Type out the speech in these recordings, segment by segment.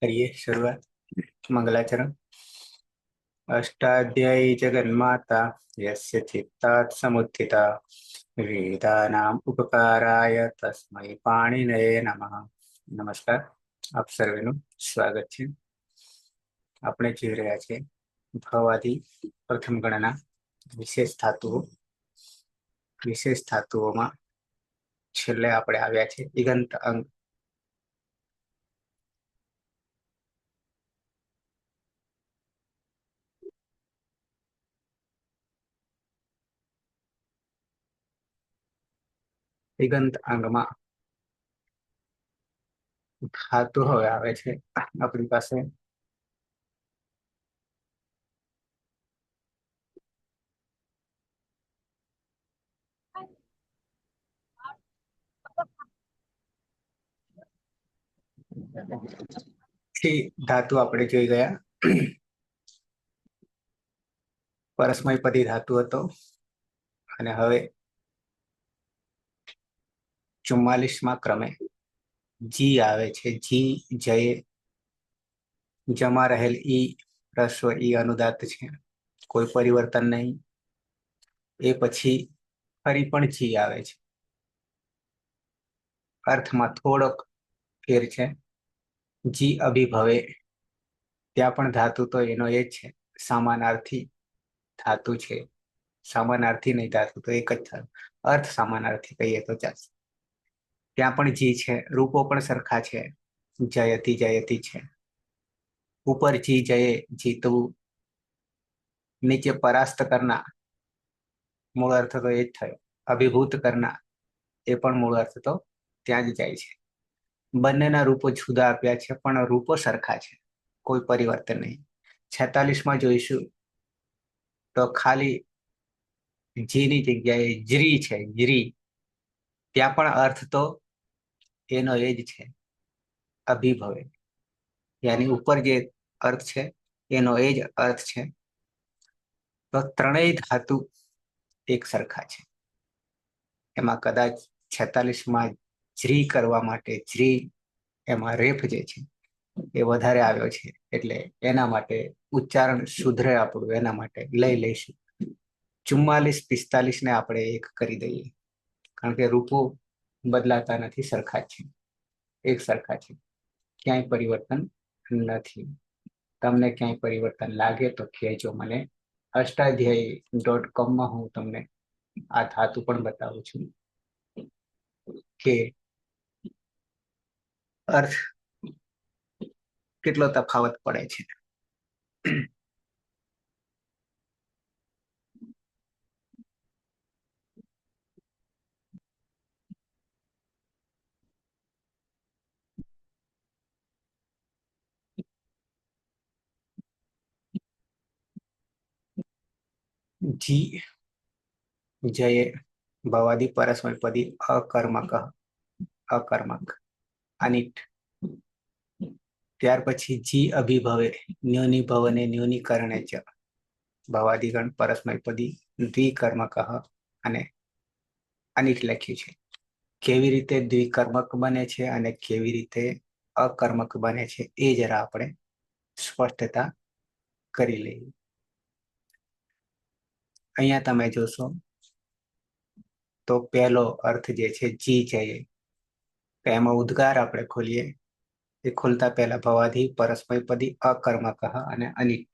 करिए शुरुआत। मंगलाचरण। अष्टाध्यायी जगन्माता यस्य चित्तात् समुत्थिता वेदानाम् उपकाराय तस्मै पाणिनये नमः। नमस्कार, आप सर्वेનું સ્વાગત છે। આપણે જોઈ રહ્યા છીએ ભવાદી પ્રથમ ગણના વિશેષ ધાતુઓમાં છેલ્લે આપણે આવ્યા છે ઇગંત અંગ। ઇગંત અંગમાં ધાતુ હવે આવે છે આપણી પાસે धातु આપણે જોઈ ગયા। પરસ્મયપદી ધાતુ હતો અને હવે 44માં ક્રમે જી આવે છે। જી જય જમા રહેલ ઈ રસ્વ ઈ અનુદાત છે, કોઈ પરિવર્તન નહીં। એ પછી ફરી પણ જી આવે છે, અર્થમાં થોડોક ફેર છે। જી અભિભવે ત્યાં પણ ધાતુ તો એનો એ જ છે, સમાનાર્થી ધાતુ છે। સમાનાર્થી નહીં ધાતુ તો એક જ થાય, અર્થ સમાનાર્થી કહીએ તો ચાલશે। ત્યાં પણ જી છે, રૂપો પણ સરખા છે, જયતી જયતી છે। ઉપર જી જયે જીતવું, નીચે પરાસ્ત કરના મૂળ અર્થ તો એ જ થયો। અભિભૂત કરના એ પણ મૂળ અર્થ તો ત્યાં જ જાય છે। બંનેના રૂપો જુદા આપ્યા છે પણ રૂપો સરખા છે, કોઈ પરિવર્તન નહીં। 46માં જોઈશું તો ખાલી જીની જગ્યાએ જ્રી છે, જ્રી। ત્યાં પણ અર્થ તો એનો એ જ છે, અભિભવે, યાની ઉપર જે અર્થ છે એનો એ જ અર્થ છે। તો ત્રણેય ધાતુ એક સરખા છે। એમાં કદાચ 46માં જ્રી કરવા માટે જ્રી એમાં રેફ જે છે એ વધારે આવ્યો છે, એટલે એના માટે ઉચ્ચારણ સુધરે આપણું, એના માટે લઈ લઈશું। 44 45 ને આપણે એક કરી દઈએ, કારણ કે રૂપો બદલાતા નથી, સરખા જ છે, એક સરખા છે, ક્યાંય પરિવર્તન નથી। તમને ક્યાંય પરિવર્તન લાગે તો કહેજો મને। અષ્ટાધ્યાયી.com હું તમને આ ધાતુ પણ બતાવું છું કે અર્થ કેટલો તફાવત પડે છે। જી જયે ભવાદી પરસ્મયપદી અકર્મક અનિટ। ત્યાર પછી જી અભિભવે ન્યુની ભવને ન્યુનીકરણે ચ ભવાદિગણ પરસ્મયપદી દ્વિકર્મક અને અનિટ લખ્યું છે। કેવી રીતે દ્વિકર્મક બને છે અને કેવી રીતે અકર્મક બને છે એ જરા આપણે સ્પષ્ટતા કરી લઈએ। અહીંયા તમે જોશો તો પહેલો અર્થ જે છે જી જયે, તો એમાં ઉદ્ગાર આપણે ખોલીએ, એ ખોલતા પહેલા ભવાદી પરસ્મયપદી અકર્મક અને અનિટ।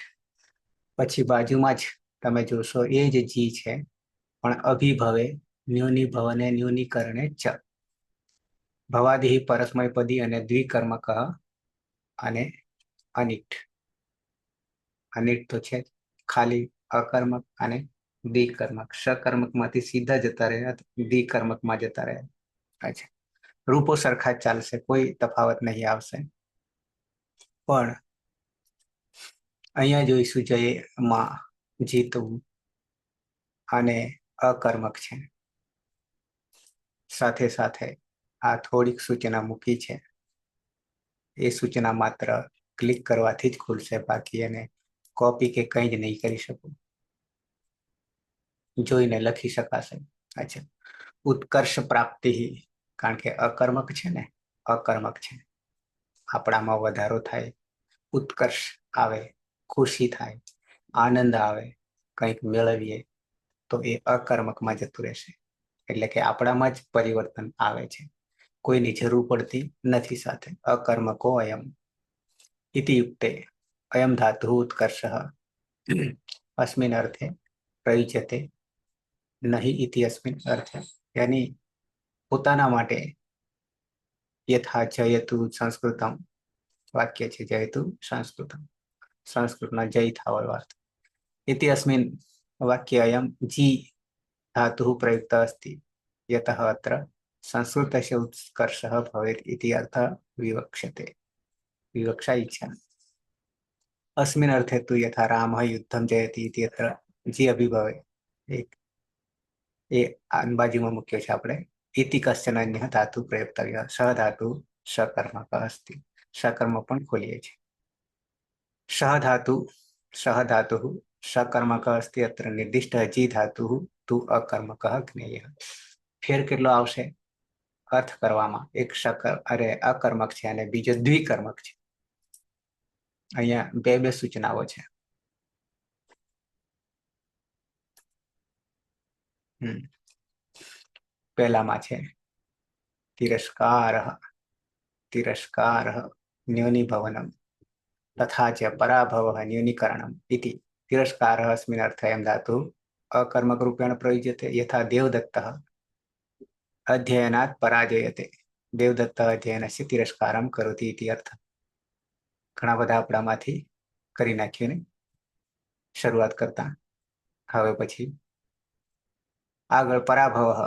પછી બાજુમાં જ તમે જોશો એ જ જી છે પણ અભિભવે ન્યુની ભવને ન્યુનીકરણે ચ। ભવાદી પરસ્મયપદી અને દ્વિકર્મક અને અનિટ। અનિટ તો છે ખાલી અકર્મક અને દ્વિકર્મક, સકર્મક માંથી સીધા જતા રહ્યા, દ્વિકર્મક માં જતા રહ્યા। અચ્છા, રૂપો સરખા જ ચાલશે, કોઈ તફાવત નહીં આવશે। પણ અહીંયા જોઈશું જયે માં જીતવું અને અકર્મક છે। સાથે સાથે આ થોડીક સૂચના મૂકી છે, એ સૂચના માત્ર ક્લિક કરવાથી જ ખુલશે, બાકી એને કોપી કે કંઈ જ નહીં કરી શકું, જોઈને લખી શકાશે। અચ્છા, ઉત્કર્ષ પ્રાપ્તિ, કારણ કે અકર્મક છે ને, અકર્મક છે, આપણામાં વધારો થાય, ઉત્કર્ષ આવે, ખુશી થાય, આનંદ આવે, કંઈક મેળવીએ તો એ અકર્મકમાં જતું રહેશે. એટલે કે આપણામાં જ પરિવર્તન આવે છે, કોઈની જરૂર પડતી નથી સાથે. અકર્મકો અયમ ઇતિ યુક્તે અયમ ધાતુ ઉત્કર્ષ અસ્મિન અર્થે પ્રયુજ્યતે નહીં ઇતિ અસ્મિન અર્થે. યાની પોતાના માટે યથા જયતુ સંસ્કૃતમ વાક્ય છે, જયતુ સંસ્કૃતમ, સંસ્કૃતના જય થવાનો અર્થ. ઇતિ અસ્મિન વાક્ય અયમ જી ધાતુ પ્રયુક્ત અસ્તિ યતઃ અત્ર સંસ્કૃતસ્ય ઉત્કર્ષः ભવેत् इति अर्थः विवक्ष्यते. विवक्षा इच्छा. अस्मिन् अर्थे तु यथा रामः युद्धं जयति इति अत्र जी अभिभवे. એ બાજુમાં મૂક્યો છે આપણે. ઇતિ કશ્ચન અન્ય ધાતુ પ્રયુક્તવ્ય સહ ધાતુ સકર્મક અસ્તિ. સકર્મ પણ ખોલીએ છીએ. સહ ધાતુ सकर्मक अस्ति अत्र निर्दिष्ट जी धातु तु अकर्मक ज्ञेय. फेर કેટલો આવશે અર્થ કરવામાં? એક અકર્મક છે અને બીજો દ્વિકર્મક છે. અહીંયા બે સૂચનાઓ છે. પહેલામાં છે તિરસ્કાર ન્यूनीभवनम तथा च पराभवः न्यूनीकरणम् इति. तिरस्कारः अस्मिन् अर्थे अयं धातुः अकर्मक रूपेण प्रयुज्यते. यथा देवदत्तः अध्ययनात् पराजयते. देवदत्तः अध्ययनस्य तिरस्कारं करोति इति अर्थः. ઘણા બધા આપણામાંથી કરી નાખ્યું ને શરૂઆત કરતા. હવે પછી આગળ પરાભવः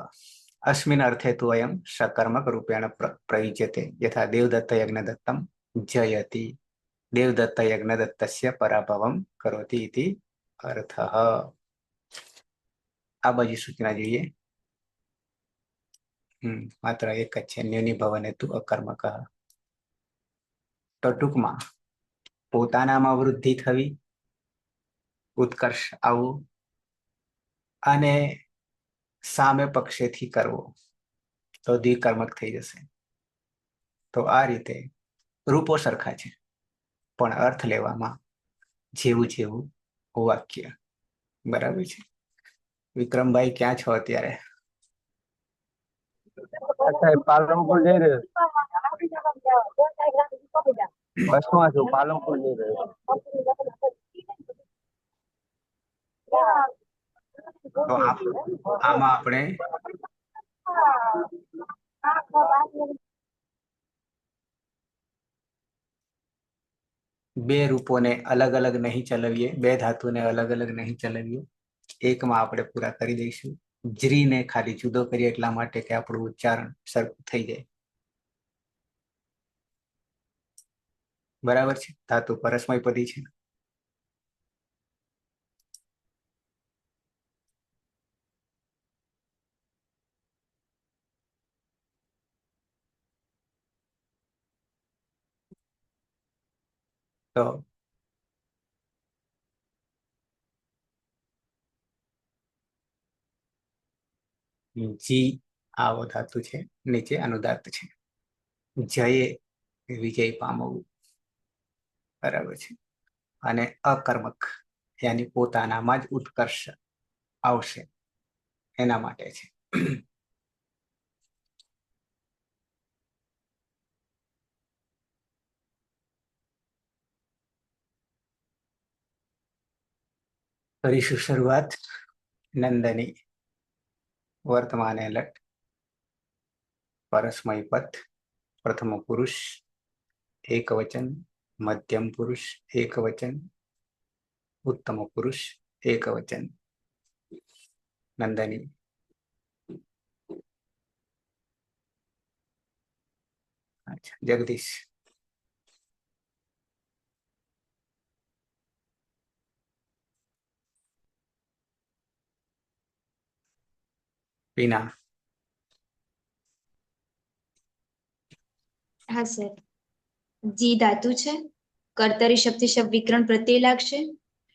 अस्मिन् अर्थे तु अयं सकर्मक रूपेण प्रयुज्यते. यथा देवदत्त यज्ञदत्तं जयति. देवदत्त यज्ञदत्तस्य पराभवं करोति इति अर्थः. આ બાજુ સૂચના જોઈએ. માત્ર એક જ છે, ન્यूनीभवने तु अकर्मकः. તો ટૂંકમાં પોતાનામાં વૃદ્ધિ થવી, ઉત્કર્ષ આવવું અને સામે પક્ષેથી કરવો તો દ્વિકર્મક થઈ જશે. તો આ રીતે રૂપો સરખા છે પણ અર્થ લેવામાં જેવું જેવું વાક્ય. બરાબર છે. વિક્રમભાઈ ક્યાં છો અત્યારે? પાલનપુર જઈ રહ્યો બસમાં છું. પાલનપુર જઈ રહ્યો. તો આમાં આપણે બે રૂપોને અલગ અલગ નહીં ચલાવીએ, બે ધાતુને અલગ અલગ નહીં ચલાવીએ. એકમાં આપણે પૂરા કરી દઈશું. જ્રીને ખાલી જુદો કરીએ એટલા માટે કે આપણું ઉચ્ચારણ સરખું થઈ જાય. બરાબર છે. ધાતુ પરસ્મયપદી છે. તો જી આવો ધાતુ છે, નીચે અનુદાત્ત છે. જયે વિજય પામવું. બરાબર છે. અને અકર્મક યાની પોતાનામાં જ ઉત્કર્ષ આવશે એના માટે છે. કરીશું શરૂઆત. નંદની વર્તમાને લટ પરસ્મય પદ પ્રથમ પુરુષ એકવચન, મધ્યમ પુરુષ એકવચન, ઉત્તમ પુરુષ એકવચન. નંદની. અચ્છા, જગદીશ. પીના. હા સર. જી ધાતુ છે. કર્તરી શબ્દથી શબ્દ વિકરણ પ્રત્યય લાગશે.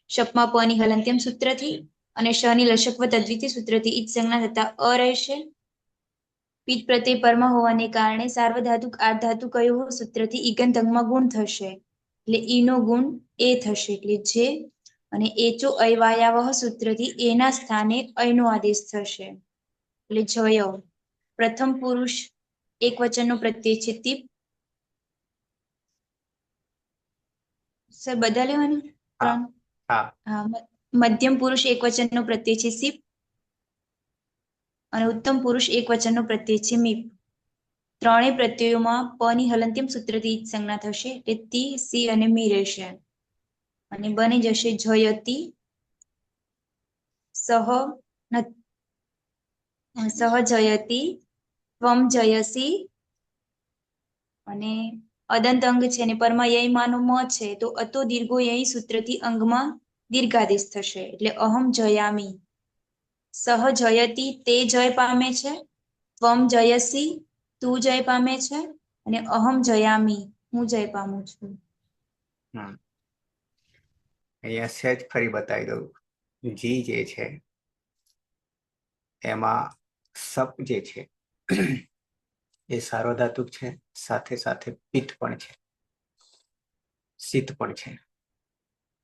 શપમાં પની હલંત્યમ સૂત્રથી અને શની લશકવ તદ્વિતીય સૂત્રથી ઈજ સંજ્ઞા થતા અ રહેશે. પીત પ્રત્યય પરમાં હોવાને કારણે સાર્વધાતુક આર્ધાતુ કયો સૂત્રથી ઈગંત અંગમાં ગુણ થશે. એટલે ઈ નો ગુણ એ થશે એટલે જે, અને એચો અયવાયાવહ સૂત્રથી એના સ્થાને અયનો આદેશ થશે એટલે જય. પ્રથમ પુરુષ એક વચનનો પ્રત્યય છે તીપ. સર બધા લેવાના હા ત્રણ. હા હા, મધ્યમ પુરુષ એક વચનનો પ્રત્યય છે સીપ, અને ઉત્તમ પુરુષ એક વચનનો પ્રત્યય છે મીપ. ત્રણેય પ્રત્યયોમાં પ ની હલંત્યમ સૂત્રથી ઈદ સંજ્ઞા થશે એટલે તી, સી અને મી રહેશે, અને બની જશે જયતી સહ જયતી ત્વમ જયસી, અને અદંત અંગ છે ને પરમાં યય માનો મ છે તો અતો દીર્ઘો યય સૂત્રથી અંગમાં દીર્ઘાદેશ થશે એટલે અહમ જયામી. સહ જયતી તે જય પામે છે, ત્વમ જયસી તું જય પામે છે, અને અહમ જયામી હું જય પામું છું. હમ અહીંયા સહેજ ફરી બતાવી દઉં. જી જે છે એમાં સપ જે છે એ સાર્વધાતુક છે, સાથે સાથે પિત્ત પણ છે, શીત પણ છે.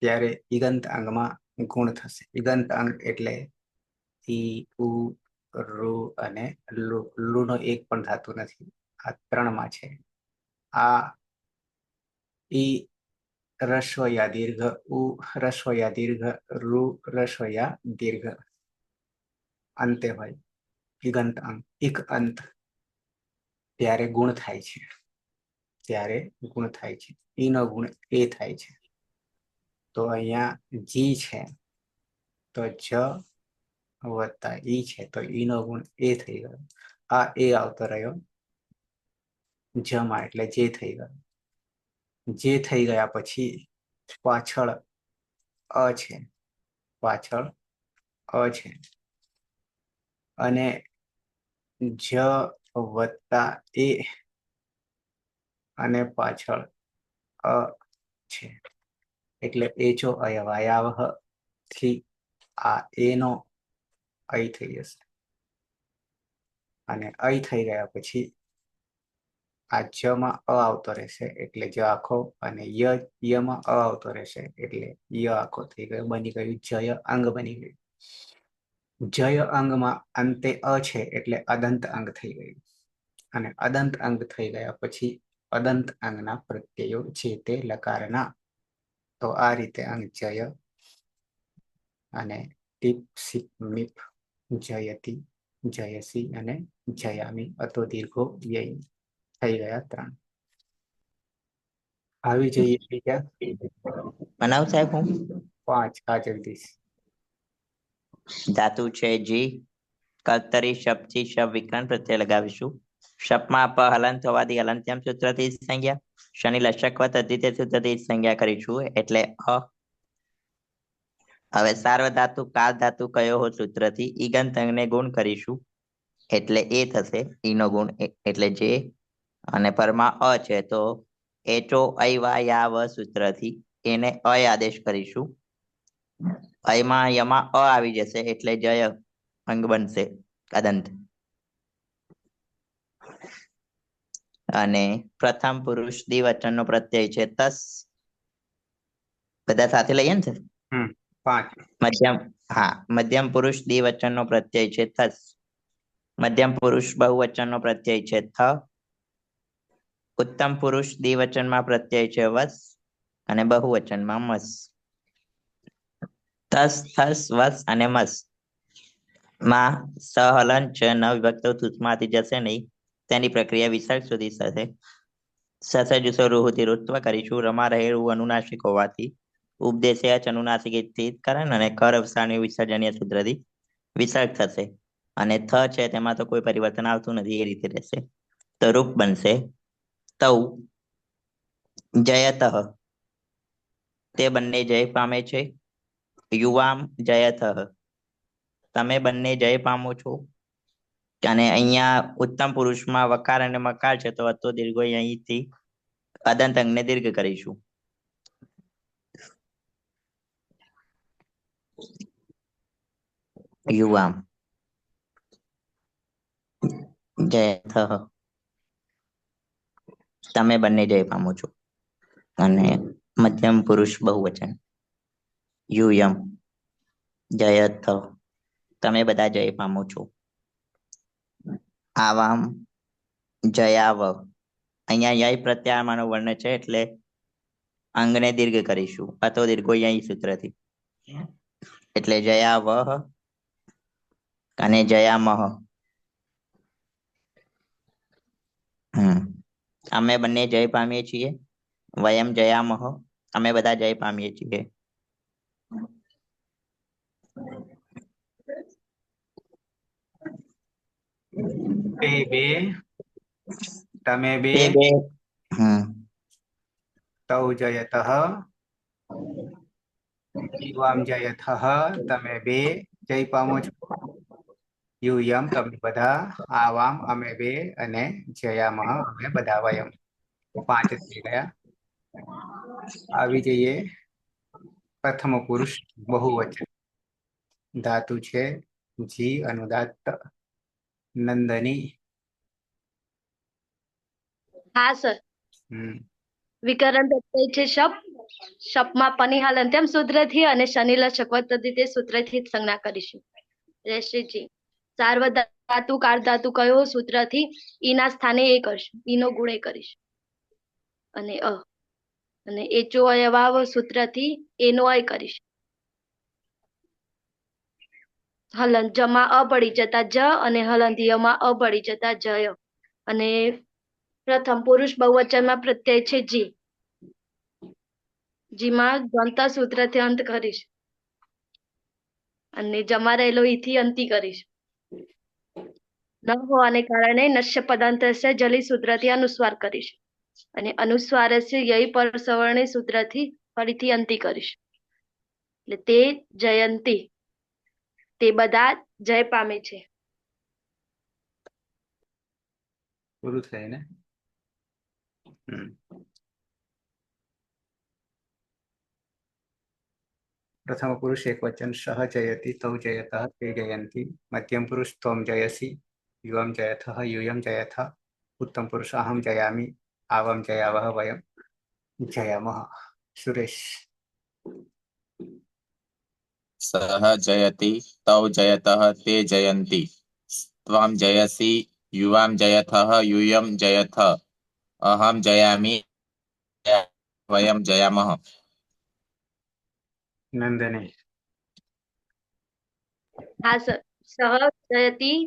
ત્યારે ઈગંત અંગમાં ગુણ થશે. ઈગંત અંગ એટલે ઈ, ઉ, રૂ અને લું. લુનો એક પણ ધાતુ નથી. આ ત્રણમાં છે. આ ઈ રસ્વ યા દીર્ઘ, ઉ રસ્વ યા દીર્ઘ, રૂ રસ્વ યા દીર્ઘ અંતે હોય ઈગંત અંગ. ઇક અંત ત્યારે ગુણ થાય છે. ત્યારે ગુણ થાય છે. ઈ નો ગુણ એ થાય છે. તો અહીંયા જી છે તો જ વત્તા ઈ છે તો ઈ નો ગુણ એ થઈ ગયો. આ એ આવતો રહ્યો જમાં એટલે જે થઈ ગયો. જે થઈ ગયા પછી પાછળ અ છે, પાછળ અ છે, અને જ વત્તા એ અને પાછળ અ છે એટલે એ જો અયવાયાવહ થી આ એ નો અય થઈ જશે, અને અય થઈ ગયા પછી આ જ માં અ આવતો રહેશે એટલે જ આખો, અને યમાં અ આવતો રહેશે એટલે ય આખો થઈ ગયો. બની ગયું જય અંગ બની ગયું. જય અંગમાં અંતે અ છે એટલે અદંત અંગ થઈ ગયું, અને અદંત અંગ થઈ ગયા પછી અદંત અંગના પ્રત્યયો છે તે લકારના. તો આ રીતે અંગ જય અને ટીપ, સીપ, મીપ, જયતી, જયસી અને જયામી અતો દીર્ઘો યય થઈ ગયા 3. આવી જઈએ બીજા બનાવ સાહેબ હું 5. આ જગદીશ. ધાતુ છે જી. કર્તરી શબ્દથી શબ વિકરણ પ્રત્યય લગાવીશું. શપમાં પ હલન થવાથી હલંત્યમ સૂત્રથી સંજ્ઞા, શનિ લશકવત અદ્વિતીય સૂત્રથી સંજ્ઞા કરીશું એટલે અ. હવે સાર્વધાતુ કાલ ધાતુ કયો હો સૂત્રથી ઈગંત અંગને ગુણ કરીશું એટલે એ થશે. ઈ નો ગુણ એટલે જે, અને પરમાં અ છે તો એચો અયવાયાવ સૂત્રથી એને અય આદેશ કરીશું. અયમાં યમાં અ આવી જશે એટલે જય અંગ બનશે અદંત. અને પ્રથમ પુરુષ દ્વિવચન નો પ્રત્યય છે તસ. બધા સાથે લઈએ ને? 5. મધ્યમ, હા, મધ્યમ પુરુષ દ્વિવચન નો પ્રત્યય છે થસ. મધ્યમ પુરુષ બહુવચન નો પ્રત્યય છે થ. ઉત્તમ પુરુષ દ્વિવચનમાં પ્રત્યય છે વસ, અને બહુવચનમાં મસ. તસ, થસ, વસ અને મસ માં સહલન છે ન વિભક્ત માંથી જશે નહીં. તેની પ્રક્રિયા વિસર્ગ સુધી થશે. સસજુસો રૂહુથી ઋત્વ કરીશું. રમા રહેવું અનુનાસિક હોવાથી ઉપદેશે અનુનાસિક કારણ અને કર અવસાની વિસર્જનીય સૂત્રથી વિસર્ગ થશે. અને થ છે તેમાં તો કોઈ પરિવર્તન આવતું નથી, એ રીતે રહેશે. તો રૂપ બનશે તૌ જયતઃ. તે બંને જય પામે છે. યુવામ જયતઃ. તમે બંને જય પામો છો. અને અહીંયા ઉત્તમ પુરુષમાં વકાર અને મકાર છે તો અતો દીર્ઘો અહીંથી અદંત અંગને દીર્ઘ કરીશું. યુવામ જયથઃ. તમે બંને જય પામો છો. અને મધ્યમ પુરુષ બહુવચન. યુયમ જયથ, તમે બધા જય પામો છો. આવામ જયાવ, અહીંયા યય પ્રત્યાયમાનો વર્ણ છે એટલે અંગને દીર્ઘ કરીશું. અતો દીર્ઘો યય સૂત્રથી, એટલે જયાવહ અને જયામહ. અમે બંને જય પામીએ છીએ. વયમ જયામહ, અમે બધા જય પામીએ છીએ. તે બે, તમે બે, તે બે તૌ જયતઃ, યુવામ જયથઃ, તમે બે જય પામો છો. યુયમ, તમે બધા, આવામ, અમે બે, અને જયામહ, અમે બધા. વયમ, 5 થઈ ગયા. આવી જઈએ પ્રથમ પુરુષ બહુવચન. ધાતુ છે જી, અનુદાત્ત, નંદની. હા સર. વિકરણ પ્રત્યય છે શપ. શપમાં પની હલંત્યમ સૂત્રથી અને શનિ લશકવત તે સૂત્રથી જ સંજ્ઞા કરીશું. રહેશે જી. સાર્વધાતુ કારધાતુ કયો સૂત્રથી ઈના સ્થાને એ કરશું, ઈનો ગુણ એ કરીશું. અને અને એચો અયવાવ સૂત્રથી એનો અય કરીશું. હલંત જમાં અ પડી જતા જ અને હલંતિયમાં અ પડી જતા જય. અને પ્રથમ પુરુષ બહુવચનમાં પ્રત્યય છે જી. જીમાં દ્વંત સૂત્રથી અંત કરીશ. અને જમા રહેલો ઈથી અંતિ કરીશ. ન હોવાને કારણે નશ્ય પદાંતસ્ય જલી સૂત્રથી અનુસ્વાર કરીશ. અને અનુસ્વારસ્ય યય પર સવર્ણી સૂત્રથી ફરીથી અંતિ કરીશ. એટલે તે જયંતી, તે બધા જય પામે છે. પૂરું થાય ને. પ્રથમ પુરુષ એક વચન સહ જયતી, તૌ જયતઃ, તે જયંતી. મધ્યમ પુરુષ ત્વમ જયસી, યુવમ જયથઃ, યુયમ જયથ. ઉત્તમ પુરુષ અહમ જયામી, આવમ જયાવહ, વયમ જયામહ. સુરેશ. સહ જયતિ, તૌ જયતઃ, તે જયંતી. ત્વમ જયસી, યુવામ જયથઃ, યુયમ જયથ. અહમ જયામિ, વયમ જયામહ. નંદની. હા સર. સહ જયતી,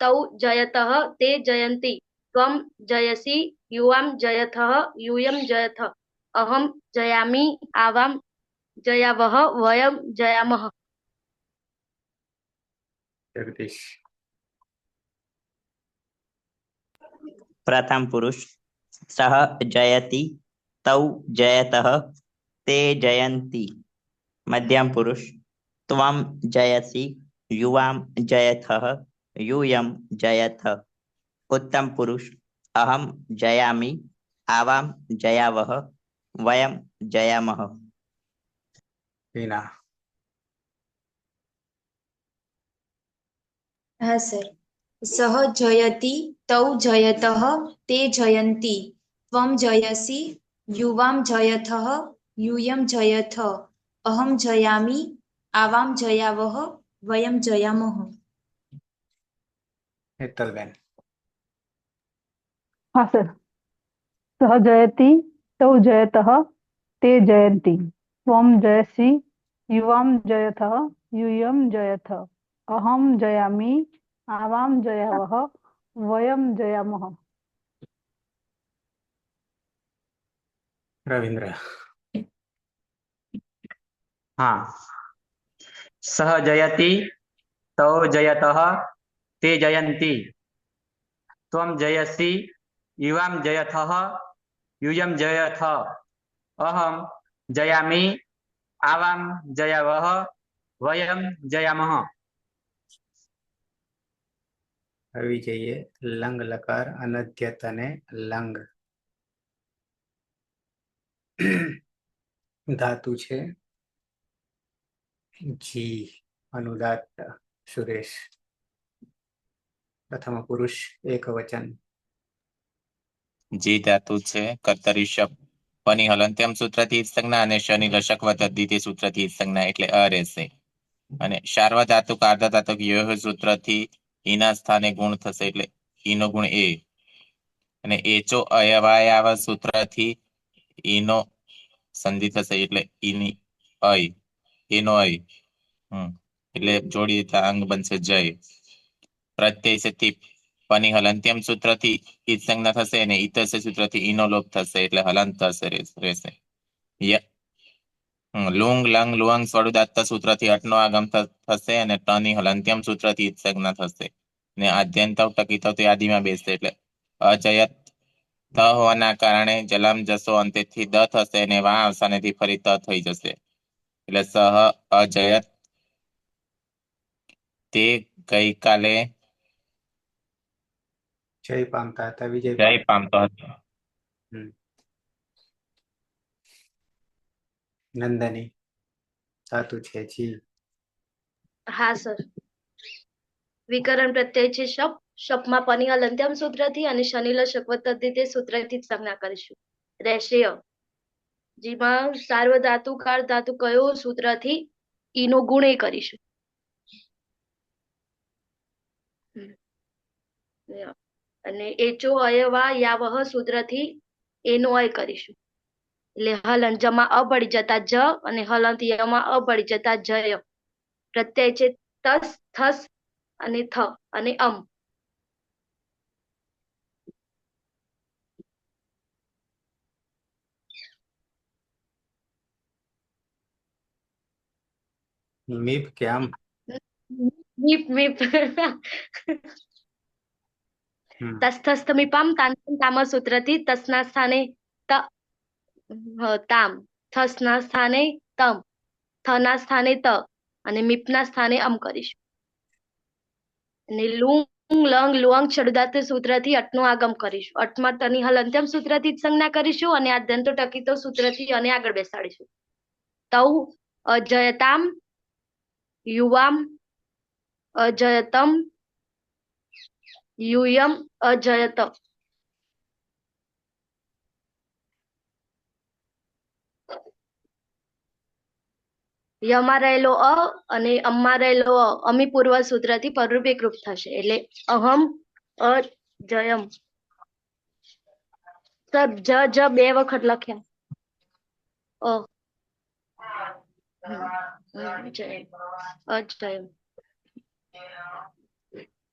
તૌ જયતઃ, તે જયંતી. ત્વમ જયસી, યુવામ જયથઃ, યુયમ જયથ. અહમ જયામિ, આવામ જયાવહ, વયમ જયામહ. જગદીશ. પ્રથમ પુરુષ સહ જયતિ, તૌ જયતઃ, તે જયંતી. મધ્યમ પુરુષ ત્વમ જયસી, યુવામ જયથઃ, યુયમ જયથ. ઉત્તમ પુરુષ અહમ જયામિ, આવામ જયાવહ, વયમ જયામહ. હિના. હા સર. સહ જયતી, તૌ જયતઃ, તે જયંતી. ત્વમ જયસી, યુવામ જયથઃ, યુયમ જયથ. અહમ જયામિ, આવામ જયાવહ, વયમ જયામહ. હેતલબેન. હા સર. સહ જયતિ, તૌ જયતઃ, તે જયંતી. ત્વમ જયસી, યુવામ જયથઃ, યુયમ જયથ. અહમ જયામિ, આવામ જયાવહ, વયમ જયામહ. રવિન્દ્ર. હા. સહ જયતી, તૌ જયતઃ, તે જયંતી. ત્વમ જયસી, યુવામ જયથઃ, યુયમ જયથ. અહમ જયામિ, આવામ જયાવહ, વયમ જયામહ. આવી જઈએ લંગ લકાર અનધ્યત અને લંગ. ધાતુ છે જી, અનુદાત્ત. સુરેશ. પ્રથમ પુરુષ એક વચન. જી ધાતુ છે કર્તરી શપ. પની હલંત્યમ સૂત્રથી ઈત સંજ્ઞા અને શની લશક વતદ્ધિતિ સૂત્રથી ઈત સંજ્ઞા એટલે અ રહેશે. અને સાર્વધાતુક આર્ધધાતુક યોહ સૂત્રથી ઈના સ્થાને ગુણ થશે એટલે ઈનો ગુણ એ. અને એચો અયવાયાવ સૂત્રથી ઈનો સંધિ થશે એટલે ઈની અય, એનો અય. એટલે જોડી અંગ બનશે જય. પ્રત્યય છે તી પની હલંત્યમ સૂત્રથી ઈત સંજ્ઞા થશે અને ઈતસ્ય સૂત્રથી ઈનો લોપ થશે એટલે હલંત થશે રહેશે. લુંગ લંગ લુઅંગ સ્વરુદાત્ત સૂત્રથી અટનો આગમ થશે અને ટની હલંત્યમ સૂત્રથી ઈત સંજ્ઞા થશે. ને આદ્યંતવ ટકીતવ તે આદિમાં બેસશે એટલે અજયત થ હોવાના કારણે જલમ જસો અંતેથી દ થશે અને વા અવસાનેથી ફરી ત થઈ જશે એટલે સહ અજયત તે ગઈકાલે જય પામતા હતા, વિજય જય પામતો હતો. નંદની ધાતુ છે જી. હા સર. વિકરણ પ્રત્યય છે શપ. શપમાં પની હલંત્યમ સૂત્રથી અને શનિલ શકવતદ્ધિતે સૂત્રથી જ સંજ્ઞા કરીશું. રહેશે અ. જેમાં સાર્વધાતુ કાર ધાતુ કયો સૂત્રથી ઈનો ગુણ એ કરીશું. અને એચો અયવા યાવહ સૂત્રથી એનો અય કરીશું. એટલે હલંત જમાં અ ભળી જતા જ અને હલંત યમાં અ ભળી જતા જય. પ્રત્યય છે તસ થસ અને થ અને અમ. મીપ કે આમ. મીપ મીપ. તસ થસ મીપામ તામ તામ સૂત્રથી તસના સ્થાને ત તામ, થસના સ્થાને તમ, થના સ્થાને ત અને મીપના સ્થાને અમ કરીશું. અને લુંગ લંગ લુઅંગ ષડુદાત્ત સૂત્રથી અટનું આગમ કરીશું. અટમાં તની હલંત્યમ સૂત્રથી જ સંજ્ઞા કરીશું અને આદ્યંતો ટકીતો સૂત્રથી અને આગળ બેસાડીશું. તૌ અજયતામ યુવામ અજયતમ યુયમ અજયત. યમાં રહેલો અ અને અમમાં રહેલો અ અમી પૂર્વ સૂત્રથી પરરૂપીકૃત થશે એટલે અહમ અજયમ. સર જ જ બે વખત લખ્યા. અજયમ.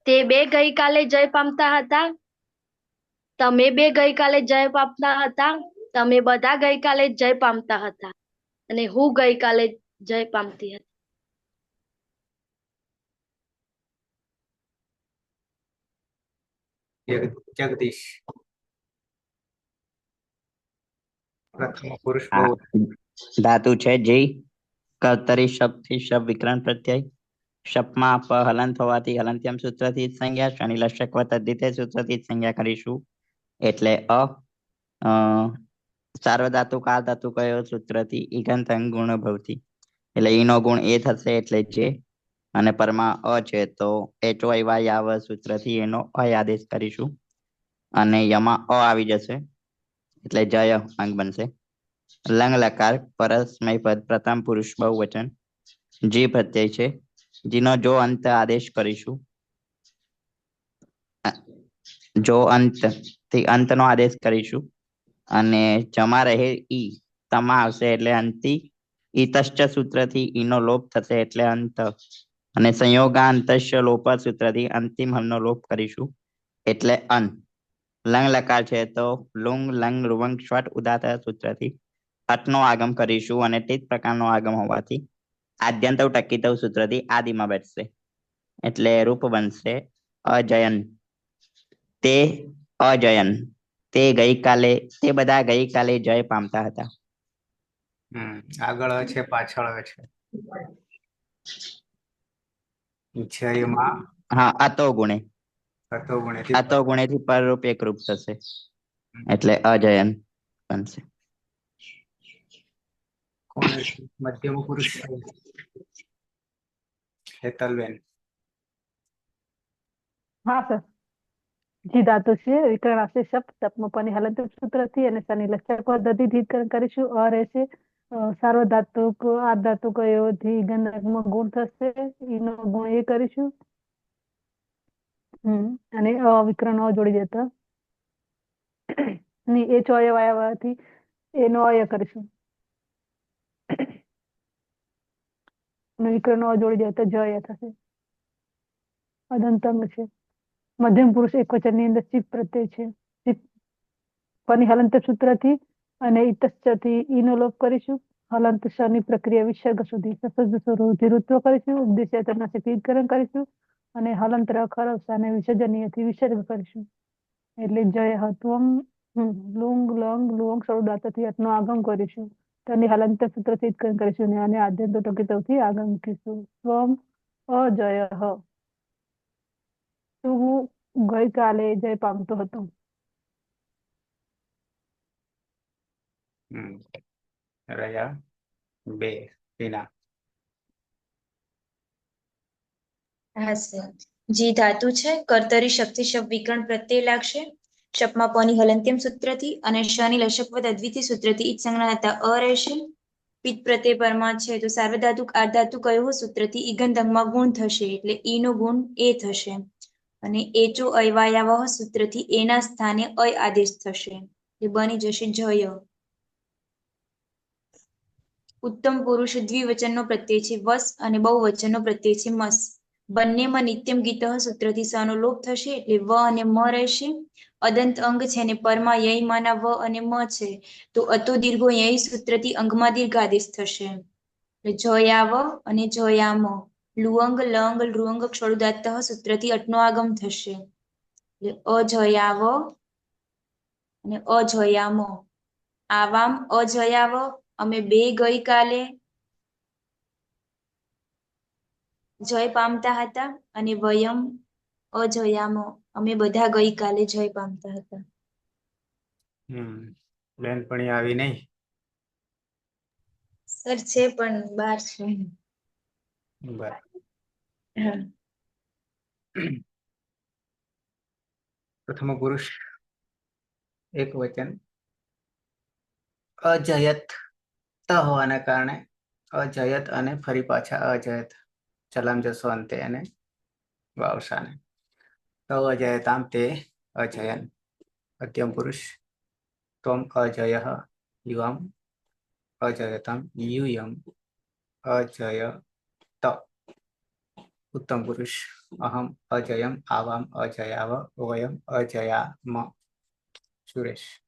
તે બે ગઈકાલે જય પામતા હતા. તમે બે ગઈકાલે જય પામતા હતા. તમે બધા ગઈકાલે જય પામતા હતા અને હું ગઈકાલે જય પામતી હતી. જગદીશ પ્રથમ પુરુષ આ બહુ. ધાતુ છે જય. કર્તરી શબ્દથી શબ્દ વિકરણ પ્રત્યય. શપમાં પ હલંત હોવાથી હલંત્યમ સૂત્રથી જ સંજ્ઞા. શનિ લશક વતદ્ધિતે સૂત્રથી જ સંજ્ઞા કરીશું એટલે અ. સાર્વધાતુ કાર ધાતુ કયો સૂત્રથી ઈગંત અંગ ગુણ ભવતી એટલે ઈનો ગુણ એ થશે એટલે જે. અને પરમાં અ છે તો એચો અયવા યાવ સૂત્રથી એનો અય આદેશ કરીશું અને યમાં અ આવી જશે એટલે જય અંગ બનશે. લંગ લકાર પરસ્મય પદ પ્રથમ પુરુષ બહુવચન. જે પ્રત્યય છે જેનો જો અંત આદેશ કરીશું. જો અંત થી અંતનો આદેશ કરીશું અને જમા રહે ઈ તમા આવશે એટલે અંતિ. ઈતશ્ચ સૂત્રથી ઈનો લોપ થશે એટલે અંત. અને સંયોગાંતસ્ય લોપ સૂત્રથી અંતિમ હલનો લોપ કરીશું એટલે અન. લંગ લકાર છે તો લુંગ લંગ લુવંગ શ્વટ ઉદાત સૂત્રથી અટનો આગમ કરીશું અને તે જ પ્રકારનો આગમ હોવાથી આદ્યંતવ ટકીતવ સૂત્રથી આદિમાં બેઠશે એટલે રૂપ બનશે અજયન. તે અજયન. તે ગઈકાલે તે બધા ગઈકાલે જય પામતા હતા. આગળ છે પાછળ છે. જયમાં હા અતો ગુણે. હતો ગુણેથી અતો ગુણેથી પરરૂપ એકરૂપ થશે એટલે અજયન બનશે. કોણ મધ્યમ પુરુષ હેતલબેન. હા સર. જી ધાતુ છે વિકરણ આવશે શપ શપમાં પની હલંત સૂત્રથી અને શનિ લક્ષક પદ્ધતિથી વિકરણ કરીશું. અ રહેશે સાર્વધાતુક આધાતુક એવોથી ગંધકમાં ગુણ થશે. ઈનો ગુણ એ કરીશું. અને વિકરણ અ જોડી દેતા ની એ ચોય વાયાથી એનો અય કરીશું. અને વિકરણ અ જોડી દેતા જય થશે. અદંતંગ છે. મધ્યમ પુરુષ એક વચન ની અંદર ચિપ પ્રત્યય છે. ચિપ પની હલંત સૂત્રથી અને ઇતશ્ચથી ઈનો લોપ કરીશું. હલંત શની પ્રક્રિયા વિસર્ગ સુધી સફળ સ્વરૂપથી ઋત્વ કરીશું. ઉપદેશ વિકરણ કરીશું. અને હલંત ખરસ અને વિસર્જનીયથી વિસર્ગ કરીશું. એટલે જય હત્વમ લુંગ લંગ લુંગ સૌદાતથી અટનો આગમ કરીશું. તેની હલંત સૂત્રથી વિકરણ કરીશું અને આદ્યંત ટોકિતવથી આગમ મૂકીશું. સ્વમ અજય તો હું ગઈકાલે જય પામતો હતો. રહ્યા 2 વિના. હા સર. જી ધાતુ છે કર્તરી શક્તિ શબ્દ વિકરણ પ્રત્યય લાગશે. શપમાં પની હલંત્યમ સૂત્રથી અને શની લશકવત અદ્વિતીય સૂત્રથી ઈજ સંજ્ઞા થતા અ રહેશે. પિત્ત પ્રત્યય પરમાં છે તો સાર્વધાતુક આર્ધાતુક કયો સૂત્રથી ઈગંધ અંગમાં ગુણ થશે એટલે ઈ નો ગુણ એ થશે. અને એચો અયવાયાવહ સૂત્રથી એના સ્થાને અય આદેશ થશે. એ બની જશે જય. ઉત્તમ પુરુષ દ્વિવચનનો પ્રત્યય છે વસ અને બહુવચનનો પ્રત્યય છે મસ. બંનેમાં નિત્યમ ગીત સૂત્રથી સનો લોપ થશે એટલે વ અને મ રહેશે. અદંત અંગ છે ને પરમાં યયમાંના વ અને મ છે તો અતો દીર્ઘો યય સૂત્રથી અંગમાં દીર્ઘ આદેશ થશે. એટલે જયાવ અને જયામ. લુઅંગ લંગ લૃંગ ક્ષળુદાત્ત સૂત્રથી અટનો આગમ થશે. એટલે અજયાવ અને અજયામ. આવામ અજયાવ અમે બે ગઈકાલે જય પામતા હતા અને વયમ અજયામ અમે બધા ગઈકાલે જય પામતા હતા. બેનપણી આવી નહીં. સર છે પણ બાર છે. બરાબર. હા. પ્રથમ પુરુષ એક વચન અજયત ત હોવાના કારણે અજયત અને ફરી પાછા અજયત ચલામ જશો અંતે અને વાવસાને તો અજયતામ તે અજયન. મધ્યમ પુરુષ ત્વમ અજય યુવામ અજયતમ યુયમ અજયત. ઉત્તમ પુરુષ અહમ અજયમ આવામ અજયાવ વયમ અજયામ. સુરેશ.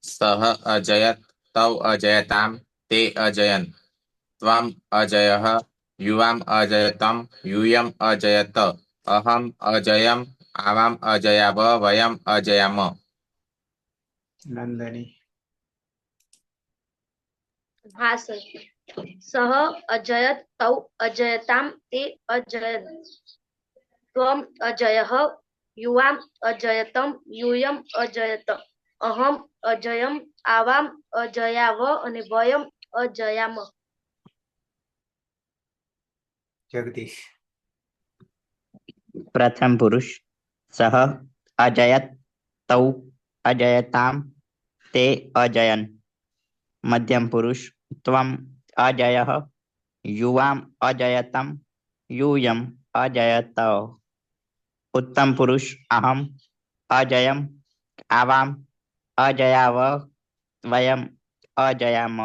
સહ અજયત તવ અજયતામ તે અજયન ત્વમ અજયઃ યુવામ અજયતમ યુયમ અજયત અહમ અજયમ આવામ અજયાવ વયમ અજયામ. નંદની. હા સર. સહ અજયત તૌ અજયતામ તે અજયન ત્વમ અજયઃ યુવામ અજયતમ યુયમ અજયત અહમ અજયમ આવામ અજયાવ અને વયમ અજયામ. જગદીશ. પ્રથમ પુરુષ સહ અજયત તૌ અજયતામ તે અજયન. મધ્યમ પુરુષ ત્વમ અજયઃ યુવામ અજયતમ યુયમ અજયત. ઉત્તમ પુરુષ અહમ અજયમ આવામ અજયાવ વયમ અજયામ.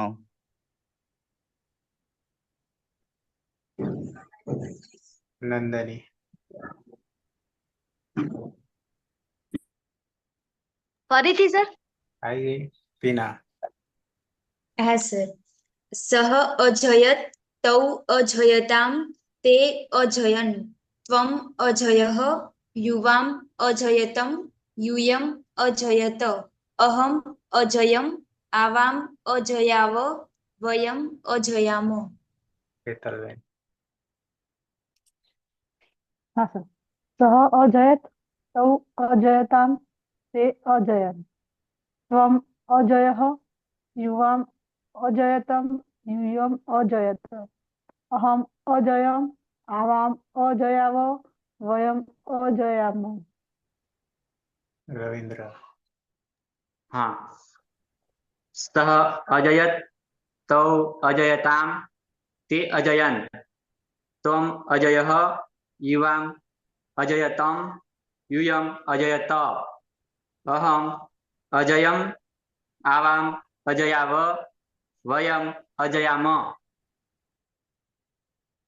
નંદની. ફરીથી સર. આવી ગઈ. પીના. હા સર. સહ અજયત તૌ અજયતામ તે અજયન ત્વમ અજયઃ યુવામ અજયતમ યુયમ અજયત અહમ અજયમ આવામ અજયાવ વયમ અજયામ. હેતલબેન. હા સર. સહ અજયત તૌ અજયતામ તે અજયન ત્વમ અજયઃ યુવામ અજયતમ યુયમ અજયત અહમ અજયમ આવામ અજયાવ વયમ અજયામ. રવિન્દ્ર. हाँ सः अजयत् तौ अजयताम ते अजयन् त्वम् अजयः युवाम् अजयतम यूयम् अजयत अहम् अजयम् आवाम् अजयाव वयम् अजयाम.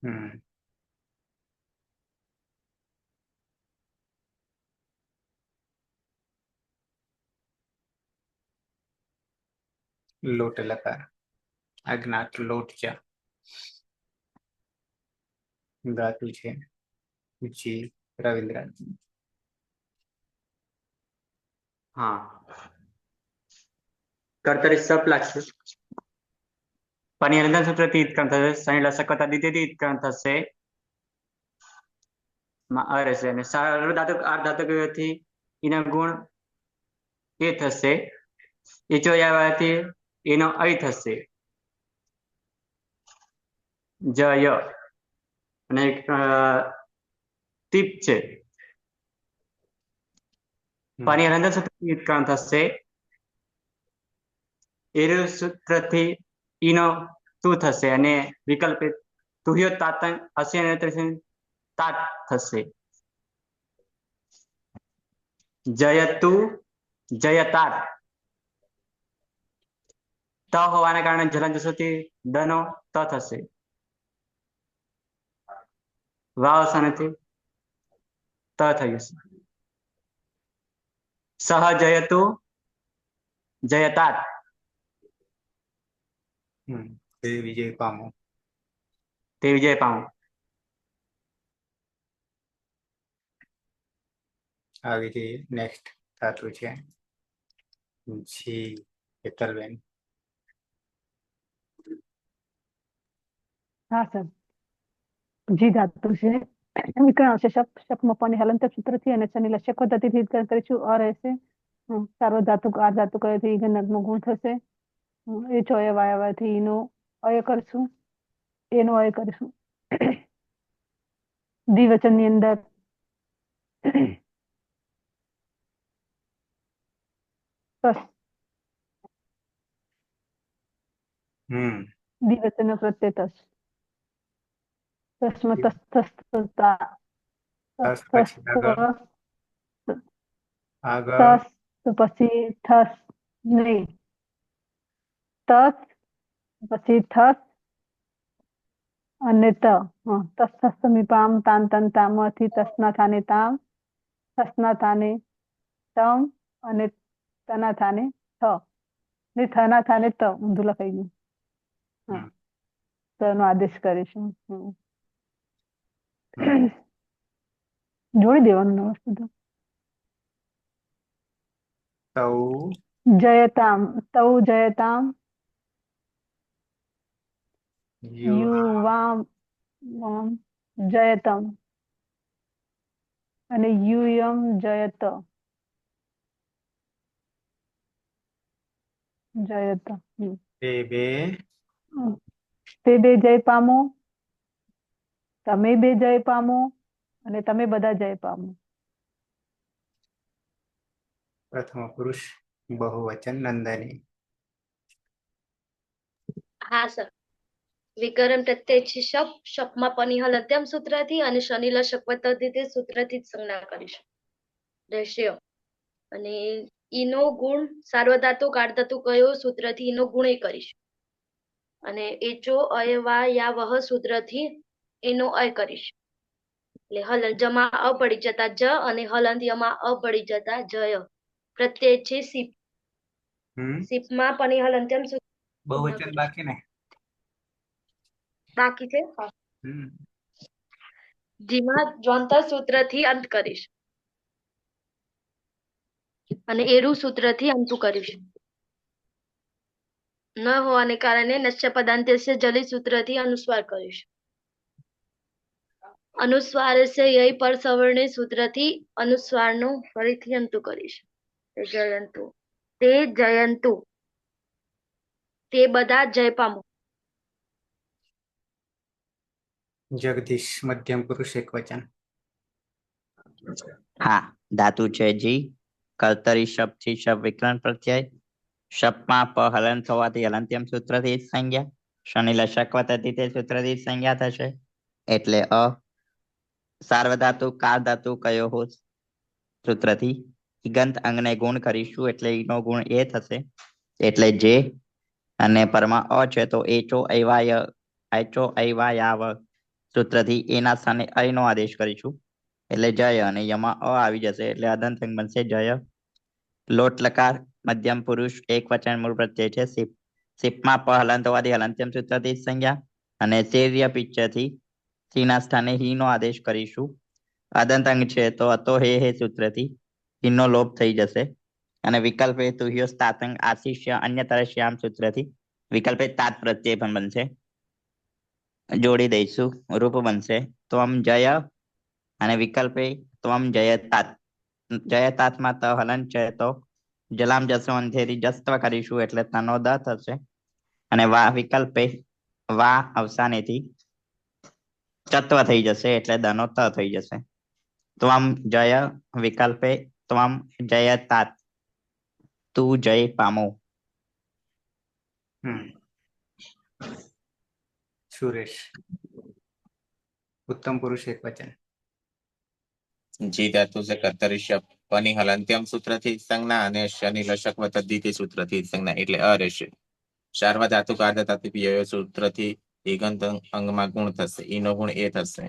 હમ લોટ લકાર અજ્ઞાત લોટ ચ ધાતુ છે જી રવિન્દ્ર. हाँ कर्तरी सप लागશે પની સૂત્રથી ઇત્કરણ થશે શનિ લસકતા દીધેથી ઇત્કરણ થશે માં અ રહેશે અને સાર્વધાતુક અર્ધધાતુકથી એના ગુણ એ થશે એચો આવવાથી એનો અય થશે જય અને ટીપ છે પાણી રંધન સૂત્રથી ઇત્કરણ થશે એરુ સૂત્રથી ઈનો તુ થશે અને વિકલ્પ તુહ્યો તાતંગ હશે અને તાત થશે જયતુ જયતાત ત હોવાને કારણે જલંત સૂત્રથી દનો ત થશે વાવ અવસાનેથી ત થયું છે સહ જયતુ જયતાત તે વિજય પામો. તે વિજય પામો. આવી રીતે નેક્સ્ટ ધાતુ છે જી હેતલબેન. હા સર જી ધાતુ છે વિકરણ આવશે શપમાં પાણી હલનતક સૂત્રથી અને શનિ લસ્યક પદ્ધતિથી વિકરણ કરીશું અ રહેશે સાર્વધાતુક અર્ધધાતુક અયથી ગણનાત્મક ગુણ થશે એ ચોય વાયવાથી એનો અય કરશું એનો અય કરીશું દ્વિવચનની અંદર તસ દ્વિવચન પ્રત્યય તસ તસ્માં તસ તસ્તા તસ પછી આગળ તસ તો પછી થસ નહીં તસ પછી થસ અને ત તસ થસ મીપામ તાન તન તામથી તસના થાને તામ થસના થાને તમ અને તના થાને થ ને થના થાને ત ઊંધું લખાઈ ગયું હા તનો આદેશ કરીશું જોડી દેવાનું નવ બધું તૌ જયતામ તૌ જયતામ યુ યુવામ જયતમ અને યુયમ જયત જયત તે બે તે બે જય પામો તમે બે જય પામો અને તમે બધા જય પામો. પ્રથમ પુરુષ બહુવચન નંદની. હા સર વિકરણ પ્રત્યય છે શપ શપમાં પની હલંત્યમ સૂત્રથી અને શનિ લસક પદ્ધતિથી સૂત્રથી જ સંજ્ઞા કરીશું રહેશે અને ઈનો ગુણ સાર્વધાતુક અર્ધધાતુક કયો સૂત્રથી ઈનો ગુણ એ કરીશું અને એચો અયવા યા વહ સૂત્રથી એનો અય કરીશું એટલે હલન જમા અ પડી જતા જ અને હલંત યમાં અ પડી જતા જય પ્રત્યય છે સીપ સીપમાં પની હલંત્યમ બહુવચન બાકી ને બાકી છે જેમાં દ્વંદ્વ સૂત્રથી અંત કરીશું અને એરુ સૂત્રથી અંતું કરીશું ન હોવાને કારણે નશ્ય પદાંત્યસ્ય જલી સૂત્રથી અનુસ્વાર કરીશું અનુસ્વાર છે યય પર સવર્ણી સૂત્રથી અનુસ્વારનું ફરીથી અંતું કરીશું જયંતુ તે જયંતુ તે બધા જય પામો. જગદીશ મધ્યમ પુરુષ એક વચન. હા ધાતુ છે જી કર્તરી શબ્દ થી શબ્દ વિકરણ પ્રત્યય, શબ્દમાં પ હલન થવાથી હલંત્યમ સૂત્રથી જ સંજ્ઞા, શનિ લશક વતથી તે સૂત્રથી જ સંજ્ઞા થશે. એટલે સાર્વધાતુ કાર ધાતુ કયો હો સૂત્રથી ઈગંત અંગને ગુણ કરીશું એટલે ઈનો ગુણ એ થશે. એટલે જે અને પરમાં અ છે તો એચો અયવાયાવ સૂત્રથી એના સ્થાને અયનો આદેશ કરીશું એટલે જય, અને યમાં અ આવી જશે એટલે અદંત અંગ બનશે જય. લોટ લકાર મધ્યમ પુરુષ એક વચન મૂળ પ્રત્યય છે. સિપમાં પ હલંત હોવાથી હલંત્યમ સૂત્રથી જ સંજ્ઞા, અને શેર્ય પિચ્ચથી સીના સ્થાને હી નો આદેશ કરીશું. અદંત અંગ છે તો અતો હે સૂત્રથી હિનો લોપ થઈ જશે. અને વિકલ્પ હેતુ તાતંગ આશિષ્ય અન્યતર શ્યામ સૂત્રથી વિકલ્પે તાત પ્રત્યય પણ બનશે. જોડી દઈશું, રૂપ બનશે ત્વમ જય, અને વિકલ્પે ત્વમ જયતાત. જયતાતમાં ત હલન છે તો જલામ જસો અંધેરી જસ્ત્વ કરીશું એટલે તનો દ થશે. અને વા વિકલ્પે વા અવસાનેથી ચત્વ થઈ જશે એટલે દનો ત થઈ જશે. ત્વમ જય વિકલ્પે ત્વમ જયતાત, તું જય પામો. સુરેશ. ઉત્તમ પુરુષ એક વચન. જી ધાતુ છે કર્તરી શબ્દ પની હલંત્યમ સૂત્રથી સંજ્ઞા અને શનિ લશક વતદ્ધિતિ સૂત્રથી સંજ્ઞા એટલે અ રહેશે. સાર્વધાતુ કાર્ધધાતુ યયો સૂત્રથી ઈગંત અંગમાં ગુણ થશે, ઈનો ગુણ એ થશે.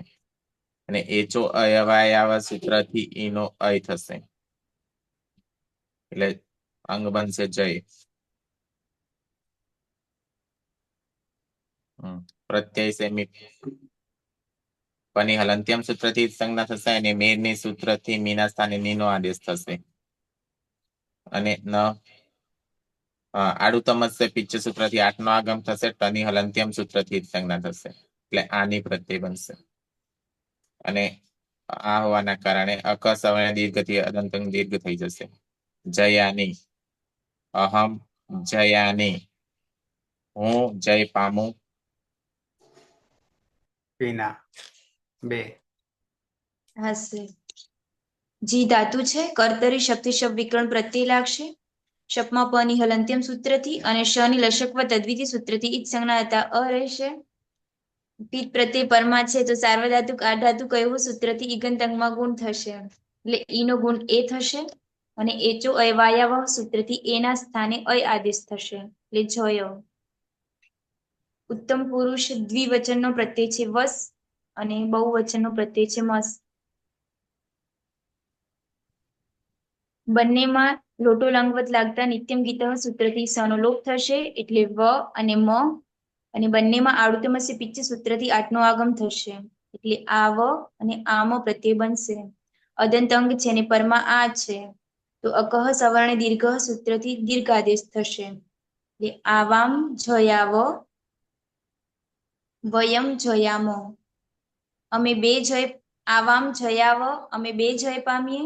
અને એચો અયવાયાવ સૂત્રથી ઈનો અય થશે એટલે અંગ બનશે જય. પ્રત્યય સેમી પની હલંત્યમ સૂત્રથી સંજ્ઞા થશે અને મેરની સૂત્રથી મીના સ્થાને નીનો આદેશ થશે. અને ન આડું તમસ્ય પિચ્ચ સૂત્રથી આઠનો આગમ થશે. ટની હલંત્યમ સૂત્રથી સંજ્ઞા થશે એટલે આની પ્રત્યય બનશે. અને આ હોવાના કારણે અક સવર્ણ દીર્ઘથી અદંતંગ દીર્ઘ થઈ જશે. જયાની, અહમ જયાની, હું જય પામું. વિના 2. હશે. જી ધાતુ છે, કર્તરી શક્તિ શબ્દ વિકરણ પ્રત્યય લાગશે. શપમાં પ ની હલંત્યમ સૂત્રથી અને શ ની લશકવ તદ્વિતી સૂત્રથી ઈજ સંજ્ઞા હતા અ રહેશે. પીત પ્રત્યય પરમાં છે તો સાર્વધાતુ ધાતુ કયું સૂત્રથી ઈગંત અંગમાં ગુણ થશે એટલે ઈ નો ગુણ એ થશે. અને એચો અયવાયાવ સૂત્રથી એના સ્થાને અય આદેશ થશે એટલે જય. ઉત્તમ પુરુષ દ્વિવચનનો પ્રત્યય છે વસ, અને બહુવચનનો પ્રત્યય છે મસ. બંનેમાં લોટો લંગવત લાગતા નિત્યમ ગીત સૂત્રથી સનો લોપ થશે એટલે વ અને મ, અને બંનેમાં આડુતમસ્ય પિચ્ચ સૂત્રથી આઠનો આગમ થશે એટલે આવ અને આમ પ્રત્યય બનશે. અદંત અંગ છે ને પરમાં આ છે તો અકહ સવર્ણ દીર્ઘ સૂત્રથી દીર્ઘ આદેશ થશે એટલે આવામ જયાવ, વયમ જયામો. અમે બે જય આવામ જયાવ અમે બે જય પામીએ,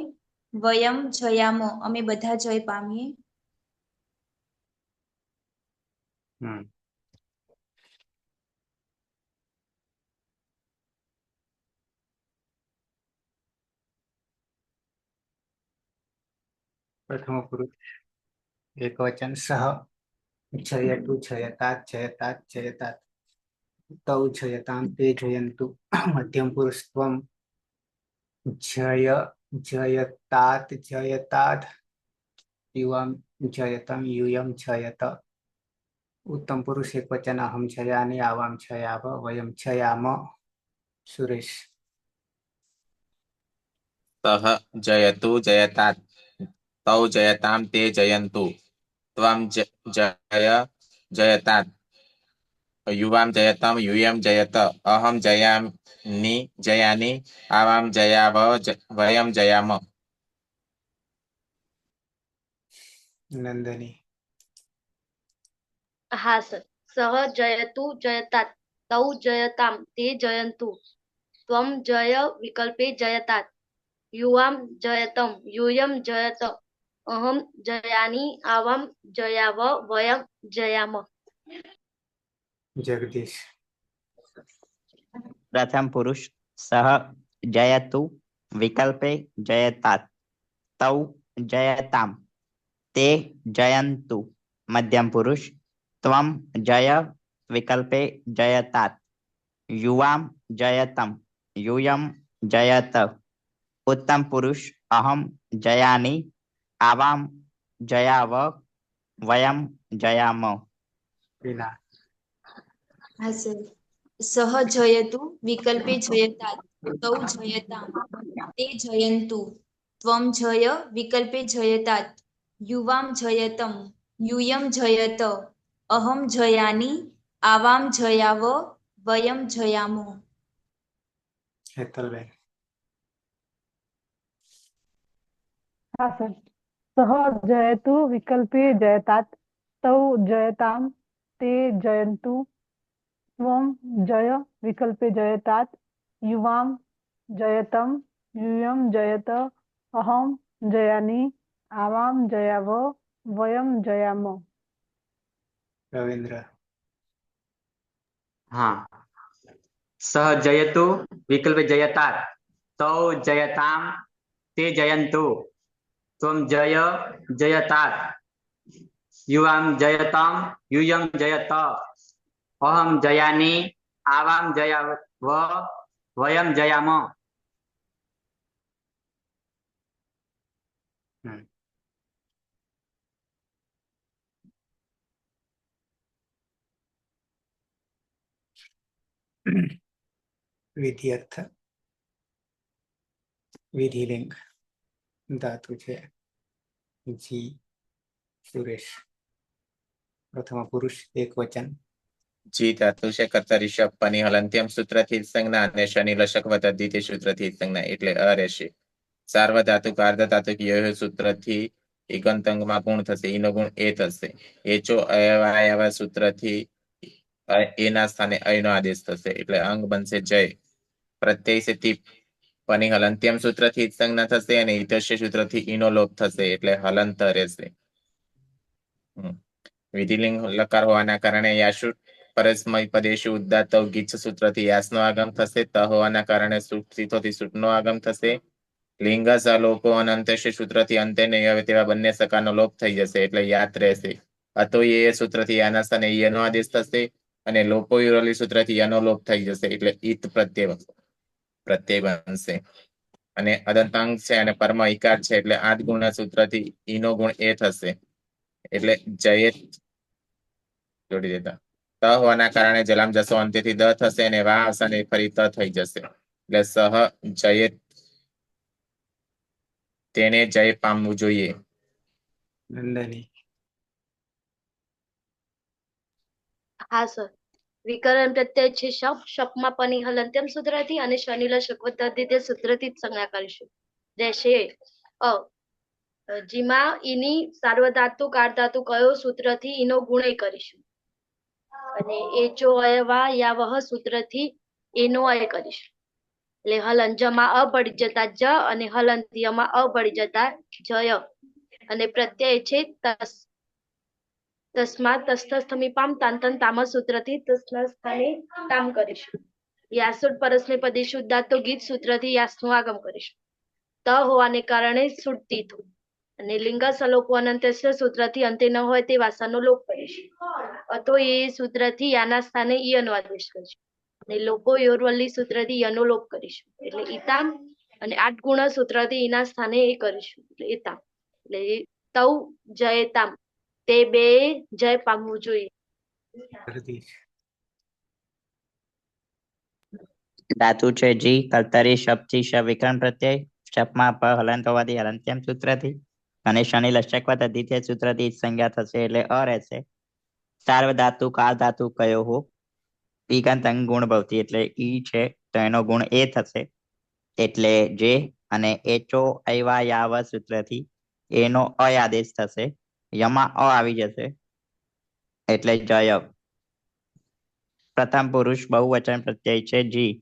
વયમ જયામો અમે બધા જય પામીએ. પ્રથમ પુરુષ એક વચન સહ જયતુ જયતાત જયતાત જયતાત, તૌ જયતામ તે જયંતુ. મધ્યમ પુરુષ ત્વમ જય જયતાત જયતાત, યુવામ જયતમ યુયમ જયત. ઉત્તમ પુરુષ એક વચન અહમ જયાની આવામ જયાવ વયમ જયામ. સુરેશ. સહ જયતુ જયતાત, તૌ જયતામ તે જયંતુ. ત્વમ જય જયતાત, યુવામ જયતમ યુયમ જયત. અહમ જયાની જયાની આવામ જયાવ વયમ જયામ. નંદની. હા સર. સહ જયતુ જયતાત, તૌ જયતામ તે જયંતુ. ત્વમ જય વિકલ્પે જયતાત, યુવામ જયતમ યુયમ જયત. અહમ જયાની આવામ જયાવ વયમ જયામ. જગદીશ. પ્રથમ પુરુષ સહ જયતુ વિકલ્પે જયતાત, તૌ જયતામ તે જયંતુ મધ્યમ પુરુષ ત્વમ જય વિકલ્પે જયતાત યુવામ જયતમ યુયમ જયત ઉત્તમ પુરુષ અહમ જયાની આવામ જયાવ વયમ જયામ. વિના હા સર. સહ જયતુ વિકલ્પે જયતાત તૌ જયતામ તે જયંતુ ત્વમ જય વિકલ્પે જયતાત યુવામ જયતમ યુયમ જયત અહમ જયાની આવામ જયાવ વયમ જયામો. હેતલબેન હા સર. સહ જયતુ વિકલ્પે જયતાત તૌ જયતામ તે જયંતુ ત્વમ જય વિકલ્પે જયતાત યુવામ જયતમ યુયમ જયત અહમ જયાની આવામ જયાવ વયમ જયામ. રવિન્દ્ર હા. સહ જયતુ વિકલ્પે જયતાત તૌ જયતામ તે જયંતુ ત્વમ જય જયતાત યુવામ જયતમ યુયમ જયત અહમ જયાની આવામ જયાવ વયમ જયામ. હમ. વિધિઅર્થ વિધિલિંગ ધાતુ છે જી. સુરેશ પ્રથમ પુરુષ એક વચન જી ધાતુ છે કર્તરી શબ્દ પની હલંત્યમ સૂત્રથી જ સંજ્ઞા અને શનિ લશક વતદ્ધિતિ સૂત્રથી જ સંજ્ઞા એટલે અ રહેશે. સાર્વધાતુક અર્ધધાતુક ય સૂત્રથી ઇગંતંગમાં ગુણ થશે ઈનો ગુણ એ થશે. એચો અયવાયવા સૂત્રથી એના સ્થાને અયનો આદેશ થશે એટલે અંગ બનશે જય. પ્રત્યય છે તી પની હલંત્યમ સૂત્રથી જ સંજ્ઞા થશે અને ઈતસ્ય સૂત્રથી ઈનો લોપ થશે એટલે હલંત રહેશે. વિધિલિંગ લકાર હોવાના કારણે યાશુ પરસ્મય પદેશુ ઉદાત્ત ગીચ સૂત્રથી યાસનો આગમ થશે. ત હોવાના કારણે સીતોથી સૂટનો આગમ થશે. લિંગ સલોપો અનંતસ્ય સૂત્રથી અંતે નહીં આવે તેવા બંને સકારનો લોપ થઈ જશે એટલે યાદ રહેશે. અતો એ સૂત્રથી યાના સ્થાને યનો આદેશ થશે અને લોપો યુરલી સૂત્રથી યનો લોપ થઈ જશે એટલે ઈત પ્રત્યય બનશે. અને અદંતાંગ છે અને પરમ ઇકાર છે એટલે 8 ગુણના સૂત્રથી ઈનો ગુણ એ થશે એટલે જયત જોડી દેતા. ત હોવાના કારણે જલામ જસો અંત્યથી દ થશે અને વા આવશે અને ફરી ત થઈ જશે એટલે સહ જયત તેને જય પામવું જોઈએ. નંદની હા સર. વિકરણ પ્રત્યય છે શપ શપમાં પની હલંત્યમ સૂત્રથી અને શનિ લશક વતદ્ધિતે સૂત્રથી જ સંજ્ઞા કરીશું. રહેશે અ જેમાં ઈની સાર્વધાતુક આર્ધાતુ કયો સૂત્રથી ઈનો ગુણ એ કરીશું અને એ ચો અયવા યા વહ સૂત્રથી એનો અય કરીશું એટલે હલંજમાં અ પડી જતા જ અને હલંતિયમાં અ પડી જતા જય અને પ્રત્યય છે તસ. તસ્માત તસ્થસ્થમીપામ તાંતન તામ સૂત્રથી તસ્ના સ્થાને તામ કરીશું. યાસુટ પરસ્મે પદેશુ ઉદાત્તો ગીત સૂત્રથી યાસનું આગમ કરીશું. ત હોવાને કારણે સુટતી થું અને લિંગ સલોપો અનંતસ્ય સૂત્રથી અંતે ન હોય તે વાસાનો લોપ કરીશું. તો એ સૂત્રથી યાના સ્થાને ઈયનો આદેશ કરીશું અને લોપો યોરવલ્લી સૂત્રથી યનો લોપ કરીશું એટલે ઈતામ અને 8 ગુણ સૂત્રથી ઈના સ્થાને એ કરીશું એટલે ઈતામ એટલે તૌ જયતામ તે બે જય પામવું જોઈએ. ધાતુ છે જી કર્તરી શબ્દથી શ વિકરણ પ્રત્યય શપમાં પ હલંત હોવાથી હલંત્યમ સૂત્રથી અને શનિ લશકવત અધિત્ય સૂત્રથી સંજ્ઞા થશે એટલે અ રહેશે. સાર્વધાતુક આ ધાતુ કયો હો ઈકાંત અંગ ગુણ ભવતી એટલે ઈ છે તો એનો ગુણ એ થશે એટલે જે અને એચો અયવા યાવ સૂત્રથી એનો અય આદેશ થશે. યમાં અ આવી જશે એટલે જય. પ્રથમ પુરુષ બહુવચન પ્રત્યય છે જી.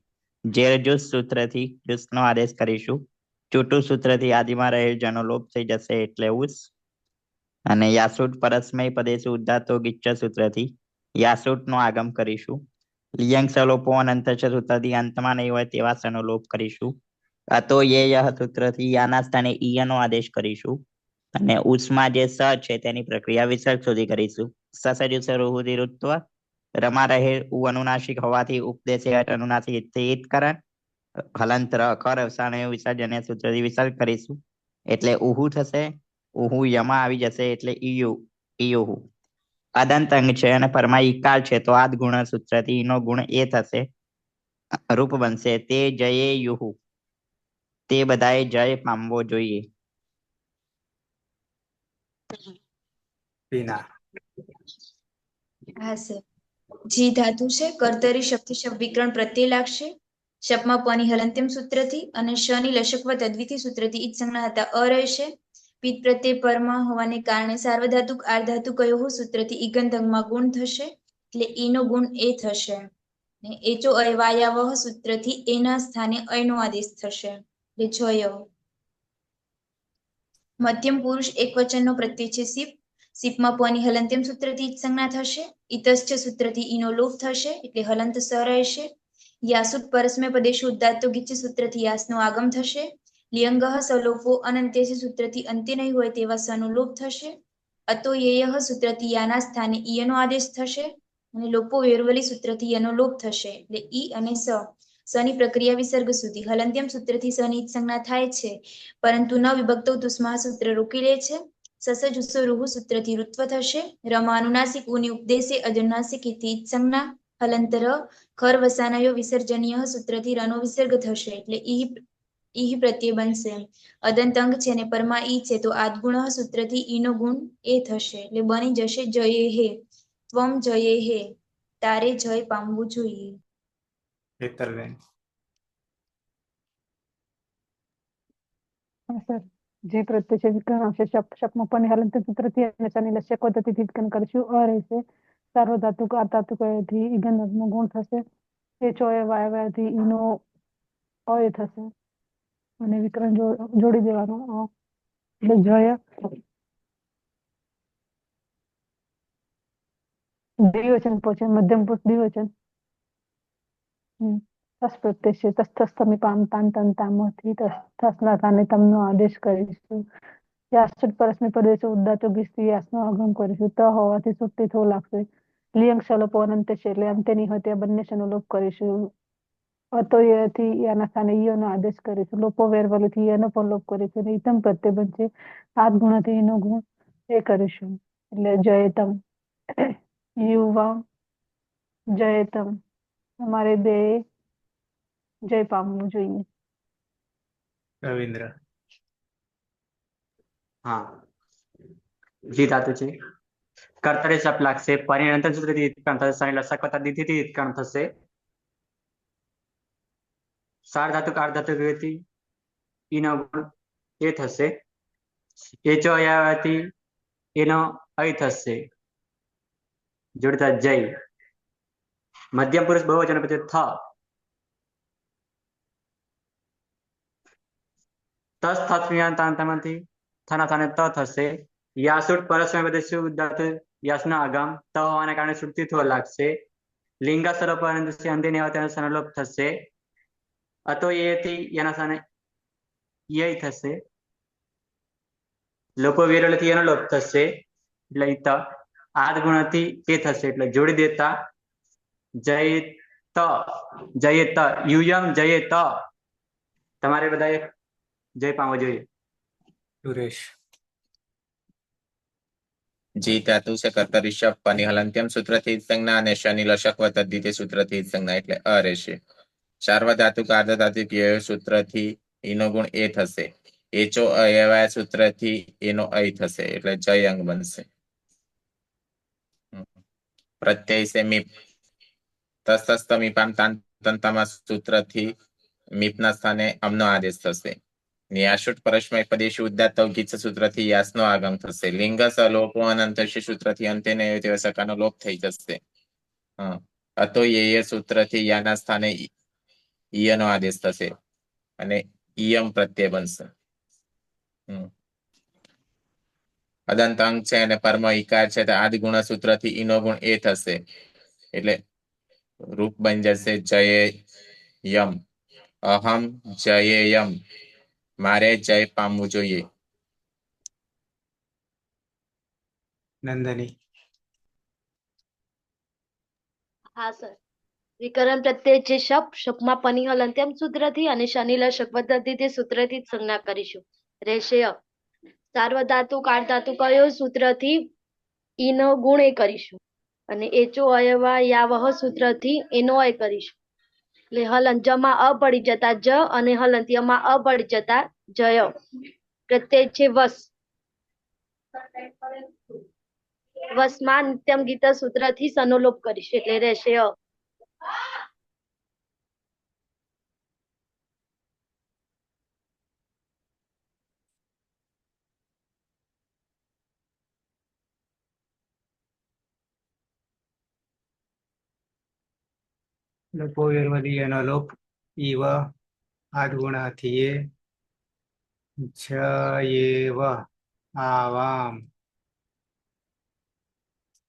જેર જુસ સૂત્રથી જુસનો આદેશ કરીશું. ચૂટુ સૂત્રથી આદિમાં રહેલ જનો લોપ થઈ જશે એટલે ઉસ અને યાસુટ પરસ્મય પદેશુ ઉદાત્તો ગિચ્છ સૂત્રથી યાસુટનો આગમ કરીશું. લિયંગ સલોપો અનંત સૂત્રથી અંતમાં નહીં હોય તેવા સનો લોપ કરીશું. અતો યહ સૂત્રથી યાના સ્થાને ઈયનો આદેશ કરીશું અને ઉષ્મા જે સ છે તેની પ્રક્રિયા વિસર્ગ સુધી કરીશું. સસજુ સરુહુતિ ઋત્વ રમા રહે ઉ અનુનાસિક હોવાથી ઉપદેશે અનુનાસિક ઇત્કરણ હલંત્ર અખર અવસાન વિસર્જન સૂત્રથી વિસર્ગ કરીશું. એટલે ઉહુ થશે. ઉહુ યમાં આવી જશે એટલે ઈયુહુ. અદંત અંગ છે અને પરમાં ઈકાર છે તો આદ ગુણ સૂત્રથી ઈનો ગુણ એ થશે. રૂપ બનશે તે જયે યુહુ. તે બધાએ જય પામવો જોઈએ. પીના. હા સર. જી ધાતુ છે કર્તરી શક્તિ શબ્દ વિકરણ પ્રત્યય લાગશે. શપમાં પની હલંત્યમ સૂત્રથી અને શની લશકવત અદ્વિતીય સૂત્રથી ઈજ સંજ્ઞા હતા અ રહેશે. પિત પ્રત્યય પરમાં હોવાને કારણે સાર્વધાતુક આર્ધાતુ કયો સૂત્રથી ઈગંત અંગમાં ગુણ થશે એટલે ઈનો ગુણ એ થશે. ને એચો અયવાયાવહ સૂત્રથી એના સ્થાને અયનો આદેશ થશે એટલે જય. મધ્યમ પુરુષ એક વચનનો પ્રત્યય છે સીપ. સીપમાં પની હલંત્યમ સૂત્રથી ઈજ સંજ્ઞા થશે. ઇતશ્ચ સૂત્રથી ઈનો લોપ થશે એટલે હલંત સ રહેશે. યાસુટ પરસ્મય પદેશુ ઉદાત્તો ગીચ સૂત્રથી યાસનો આગમ થશે. લિયંગઃ સલોપો અનંત્યસી સૂત્રથી અંત્ય નહીં હોય તેવા સનો લોપ થશે. અતો યેયઃ સૂત્રથી યાના સ્થાને ઈયનો આદેશ થશે. અને લોપો વેરવલી સૂત્રથી યનો લોપ થશે એટલે ઈ અને સ. સની પ્રક્રિયા વિસર્ગ સુધી હલંત્યમ સૂત્રથી સની ઈજ સંજ્ઞા થાય છે પરંતુ ન વિભક્તો તુસ્મા સૂત્ર રોકી લે છે. સસ જુસ્સો રૂહુ સૂત્રથી ઋત્વ થશે. રમાનુનાસિક ઉની ઉપદેશે અજનુનાસિક ઇતિ ઈજ સંજ્ઞા. હલંતર ખર વસાનયો વિસર્જનીય સૂત્રથી રનો વિસર્ગ થશે એટલે ઈ પ્રત્યય બનશે. અદંત અંગ છે ને પરમાં ઈ છે તો આદગુણ સૂત્રથી ઈનો ગુણ એ થશે એટલે બની જશે જયે હે. ત્વમ જયે હે. તારે જય પામવું જોઈએ. હેતલબેન. હા સર. જે પ્રત્યય છે વિકરણ આવશે શપમાં પની હલંત્યમ સૂત્રથી અને શની લસ્યક પદ્ધતિથી વિકરણ કરીશું અ રહેશે. સાર્વધાતુક આર્ધાતુકથી ઈગંત અંગનો ગુણ થશે. એ ચોય વાયવાથી ઈનો અય થશે અને વિકરણ જોડી દેવાનું એટલે જય. દ્વિવચન પછી મધ્યમ પુરુષ દ્વિવચન. તસ પ્રત્યય છે તસ્તસ સમીપામ તાન તન તામથી તસના તાને તમનો આદેશ કરીશું. યાસુટ પરસ્મય પદેશ ઉદાત્તો ગીચથી યાસનો આગમ કરીશું. ત હોવાથી સુટ્ટી થો લાગશે. લિયંગ સલોપો અનંત્ય છે એટલે અંત્ય નહીં હોય ત્યાં બંને શનો લોપ કરીશું. અતોયથી યાના સ્થાને ઈયોનો આદેશ કરીશું. લોપો વેરવલીથી યનો પણ લોપ કરીશું. અને ઈતમ પ્રત્યય બનશે. આદ ગુણથી ઈનો ગુણ એ કરીશું એટલે જયતમ. યુવા જયતમ. અમારે બે જય પામવું જોઈએ. રવિન્દ્ર. હા. જી ધાતુ છે કર્તરી શપ લાગશે. પરિણતન સૂત્રથી ઈત્કરણ થશે. શની લસકવત અદિતિથી ઈત્કરણ થશે. સાર્વધાતુક આર્ધાતુકથી ઈનો ગુણ એ થશે. એચો અયાવાથી એનો અય થશે જોડતા જય. મધ્યમ પુરુષ બહુવચન પછી થ. તસ થમાંથી થના થાને ત થશે. યાસુટ પરસ્મય પદેશુ ઉદાત્ત યાસનો આગમ ત હોવાને કારણે સુટ્ટી થવા લાગશે. લિંગા સરોપ અંત્ય નહીં હોય તેનો સનલોપ થશે. અતો એથી એના સ્થાને યય થશે. લોકો વિરલથી એનો લોપ થશે એટલે ઈત. આદ ગુણથી એ થશે એટલે જોડી દેતા જય ત યુયમ જય ત. તમારે બધાએ જય પામવો જોઈએ. સુરેશ. જી ધાતુ છે કર્તરી શપ પની હલંત્યમ સૂત્રથી ઈજ સંજ્ઞા અને શની લશકવત અદ્વિતીય સૂત્રથી ઈજ સંજ્ઞા એટલે અ રહેશે. સાર્વધાતુક આર્ધધાતુક ય સૂત્રથી ઈનો ગુણ એ થશે. એચો અયવાય સૂત્રથી એનો અય થશે એટલે જય અંગ બનશે. પ્રત્યય છે મીપ. તસ્તસ તમીપામ તાન તંતામાં સૂત્રથી મીપના સ્થાને અમનો આદેશ થશે. યાસુટ પરસ્મય પદેશુ ઉદાત્ત ગીચ સૂત્રથી યાસનો આગમ થશે. લિંગ સલોપો અનંતશી સૂત્રથી અંત્ય નહીં હોય તેવા સકાનો લોપ થઈ જશે. અતો યેય સૂત્રથી યાના સ્થાને ઈયનો આદેશ થશે અને ઈયમ પ્રત્યય બનશે. અદંત અંગ છે અને પરમ ઈકાર છે તો આદિ ગુણ સૂત્રથી ઈનો ગુણ એ થશે એટલે રૂપ બની જશે જય યમ. અહમ જયેયમ. મારે જય પામવું જોઈએ. નંદની. હા સર. વિકરણ પ્રત્યય છે શપ, શપમાં પની હલંત્યમ સૂત્રથી અને શનિ લશક પદ્ધતિ તે સૂત્રથી જ સંજ્ઞા કરીશું. રહેશે અ. સાર્વધાતુ કાળધાતુ કયો સૂત્રથી ઈનો ગુણ એ કરીશું અને એચો અયવા યાવહ સૂત્રથી એનો અય કરીશું. એટલે હલંત્યમાં અ પડી જતા જ અને હલંત્યમાં અ પડી જતા જય. પ્રત્યય છે વસ. વસમાં નિત્યમ ગીત સૂત્રથી સનોલોપ કરીશું એટલે રહેશે અ. લોપો વેરવલી એનો લોપ ઈવ આદગુણાથી એ છયેવ આવામ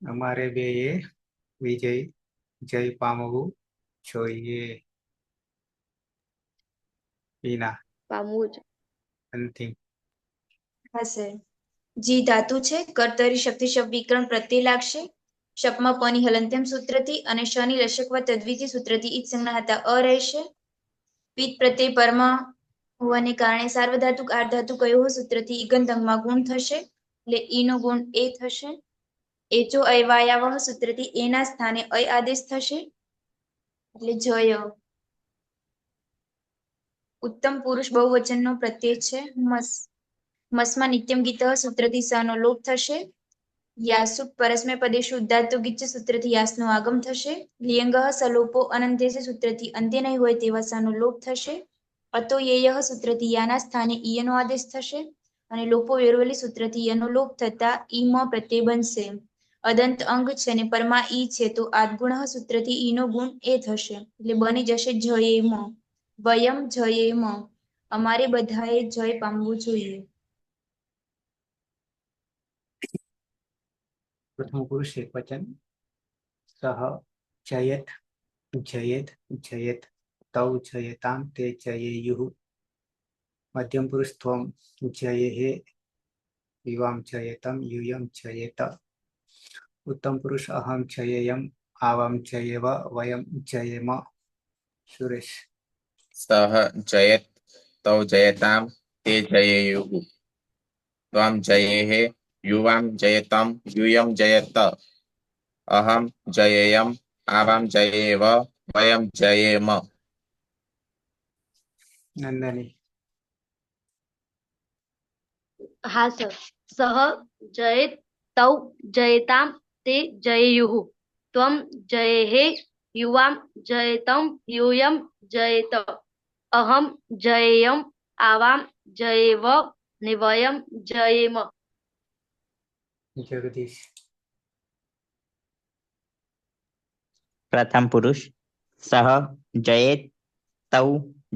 અમારે બે એ વિજય જય પામવું જોઈએ. ઈના પામવું જ. અંતિમ. હા સર. જી ધાતુ છે. કર્તરી શક્તિ શબ્દ વિકરણ પ્રત્યય લાગશે. શપમાં પની હલંત્યમ સૂત્રથી અને શની લશકવા તદ્વિતી સૂત્રથી ઈજ સંજ્ઞા હતા અ રહેશે. પિત્ત પ્રત્યય પરમાં હોવાને કારણે સાર્વધાતુક આર્ધાતુ કયો સૂત્રથી ઈગંતંગમાં ગુણ થશે એટલે ઈનો ગુણ એ થશે. એચો અયવાયાવહ સૂત્રથી એના સ્થાને અય આદેશ થશે એટલે જય. ઉત્તમ પુરુષ બહુવચનનો પ્રત્યય છે મસ. મસમાં નિત્યમ ગીત સૂત્રથી સનો લોપ થશે. યાસુ પરસ્મય પદેશુ ઉદાત્તો ગીચ સૂત્રથી યાસનો આગમ થશે. લિયંગ સલોપો અનંત્ય સૂત્રથી અંત્ય નહીં હોય તેવા સાનો લોપ થશે. અતો યેય સૂત્રથી યાના સ્થાને ઈયનો આદેશ થશે અને લોપો વેરવલી સૂત્રથી યનો લોપ થતા ઈમ પ્રત્યય બનશે. અદંત અંગ છે ને પરમાં ઈ છે તો આદગુણ સૂત્રથી ઈનો ગુણ એ થશે એટલે બની જશે જયેમ. વયમ જયેમ. અમારે બધાએ જય પામવું જોઈએ. પ્રથમ પુરુષ એક વચન. સહ જયેત જયેત જયેત તૌ જયેતામ તે જયેયુઃ. મધ્યમ પુરુષ ત્વમ જયેહે યુવામ જયેતમ યુયમ જયેત. ઉત્તમ પુરુષ અહમ જયેયમ આવામ જયેવ વયમ જયેમ. સુરેશ. સહ જયેત તૌ જયેતામ તે જયેયુઃ. ત્વમ જયેહે યુવામ જયેતમ યુયમ જયેત. અહમ જયેયમ આવામ જયેવ વયમ જયેમ. નંદની. હા સર. સહ જયેત તૌ જયેતામ તે જયેયુઃ. ત્વમ જયેહે યુવામ જયેતમ યુયમ જયેત. અહમ જયેયમ આવામ જયેવ ને વયમ જયેમ. જગદીશ. પ્રથમ પુરુષ સહ જયેત તૌ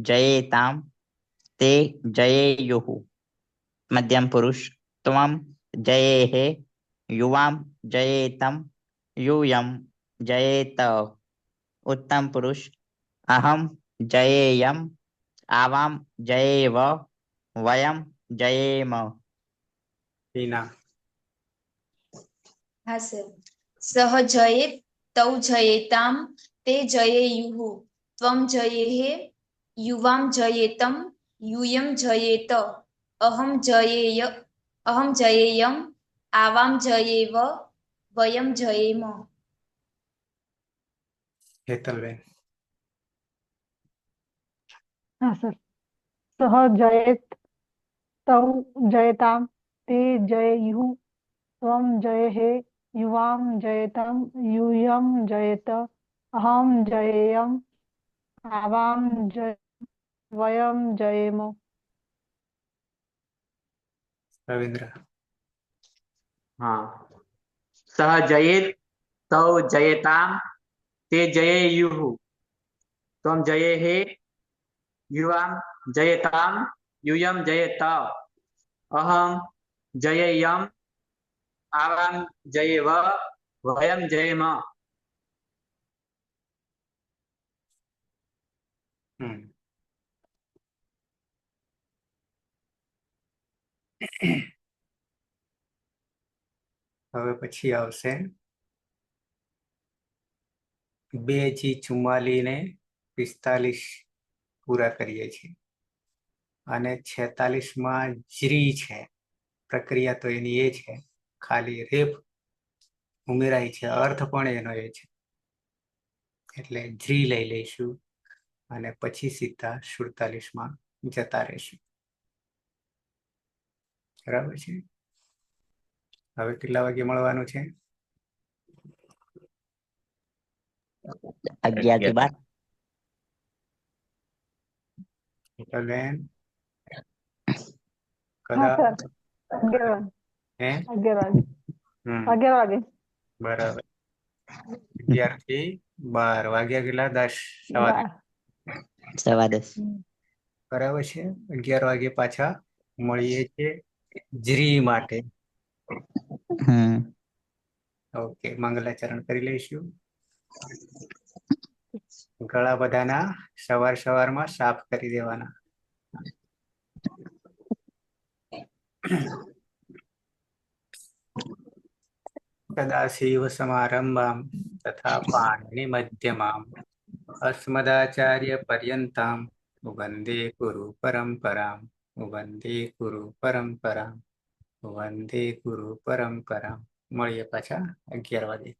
જયેતામ તે જયેયુઃ. મધ્યમ પુરુષ ત્વમ જયેહે યુવામ જયેતમ યુયમ જયેત. ઉત્તમ પુરુષ અહમ જયેયમ આવામ જયેવ વયમ જયેમ. ઈના. હા સર. સહ જયેત તૌ જયેતામ તે જયેયુઃ. ત્વમ જયેહે યુવામ જયેતમ યુયમ જયેત. અહમ જયેયમ આવામ જયેવ વયમ જયેમ. હેતલબેન. હા સર. સહ જયેત તૌ જયેતામ તે જયેયુઃ. ત્વમ જયેહે યુવામ જયેતમ યુયમ જયેત. અહમ જયેયમ આવામ વયમ જયેમ. રવિન્દ્ર. હા. સહ જયેત તૌ જયેતામ તે જયેયુઃ. ત્વમ જયેહે યુવામ જયેતામ યુયમ જયેત. અહમ જયેયમ આવામ જયેવ વયમ જયેમ. હમ. હવે પછી આવશે 2G44 ને 45 પૂરા કરીએ છીએ અને 46માં જ્રી છે. પ્રક્રિયા તો એની એ છે, ખાલી રેફ ઉમેરાય છે, અર્થ પણ એનો એ છે, એટલે જ્રી લઈ લઈશું અને પછી સીધા 47માં જતા રહીશું. બરાબર છે. હવે કેટલા વાગે મળવાનું છે? 11 થી 12. હેતલબેન, હા કદા સર 11 વાગે. હે 11 વાગે. હમ 11 વાગે. બરાબર. 11 થી 12 વાગ્યા કેટલા? 10 સવા 10. 10:15. બરાબર છે. 11 વાગે પાછા મળીએ છીએ જ્રી માટે. ઓકે, મંગલાચરણ કરી લઈશું. ગળા બધાના સવારમાં સાફ કરી દેવાના. સદાશિવ સમારંભામ તથા પાણિની મધ્યમામ અસ્મદાચાર્ય પર્યંતામ વંદે ગુરુ પરંપરામ વંદે ગુરુ પરંપરામ. મળીએ પાછા 11 વાગે.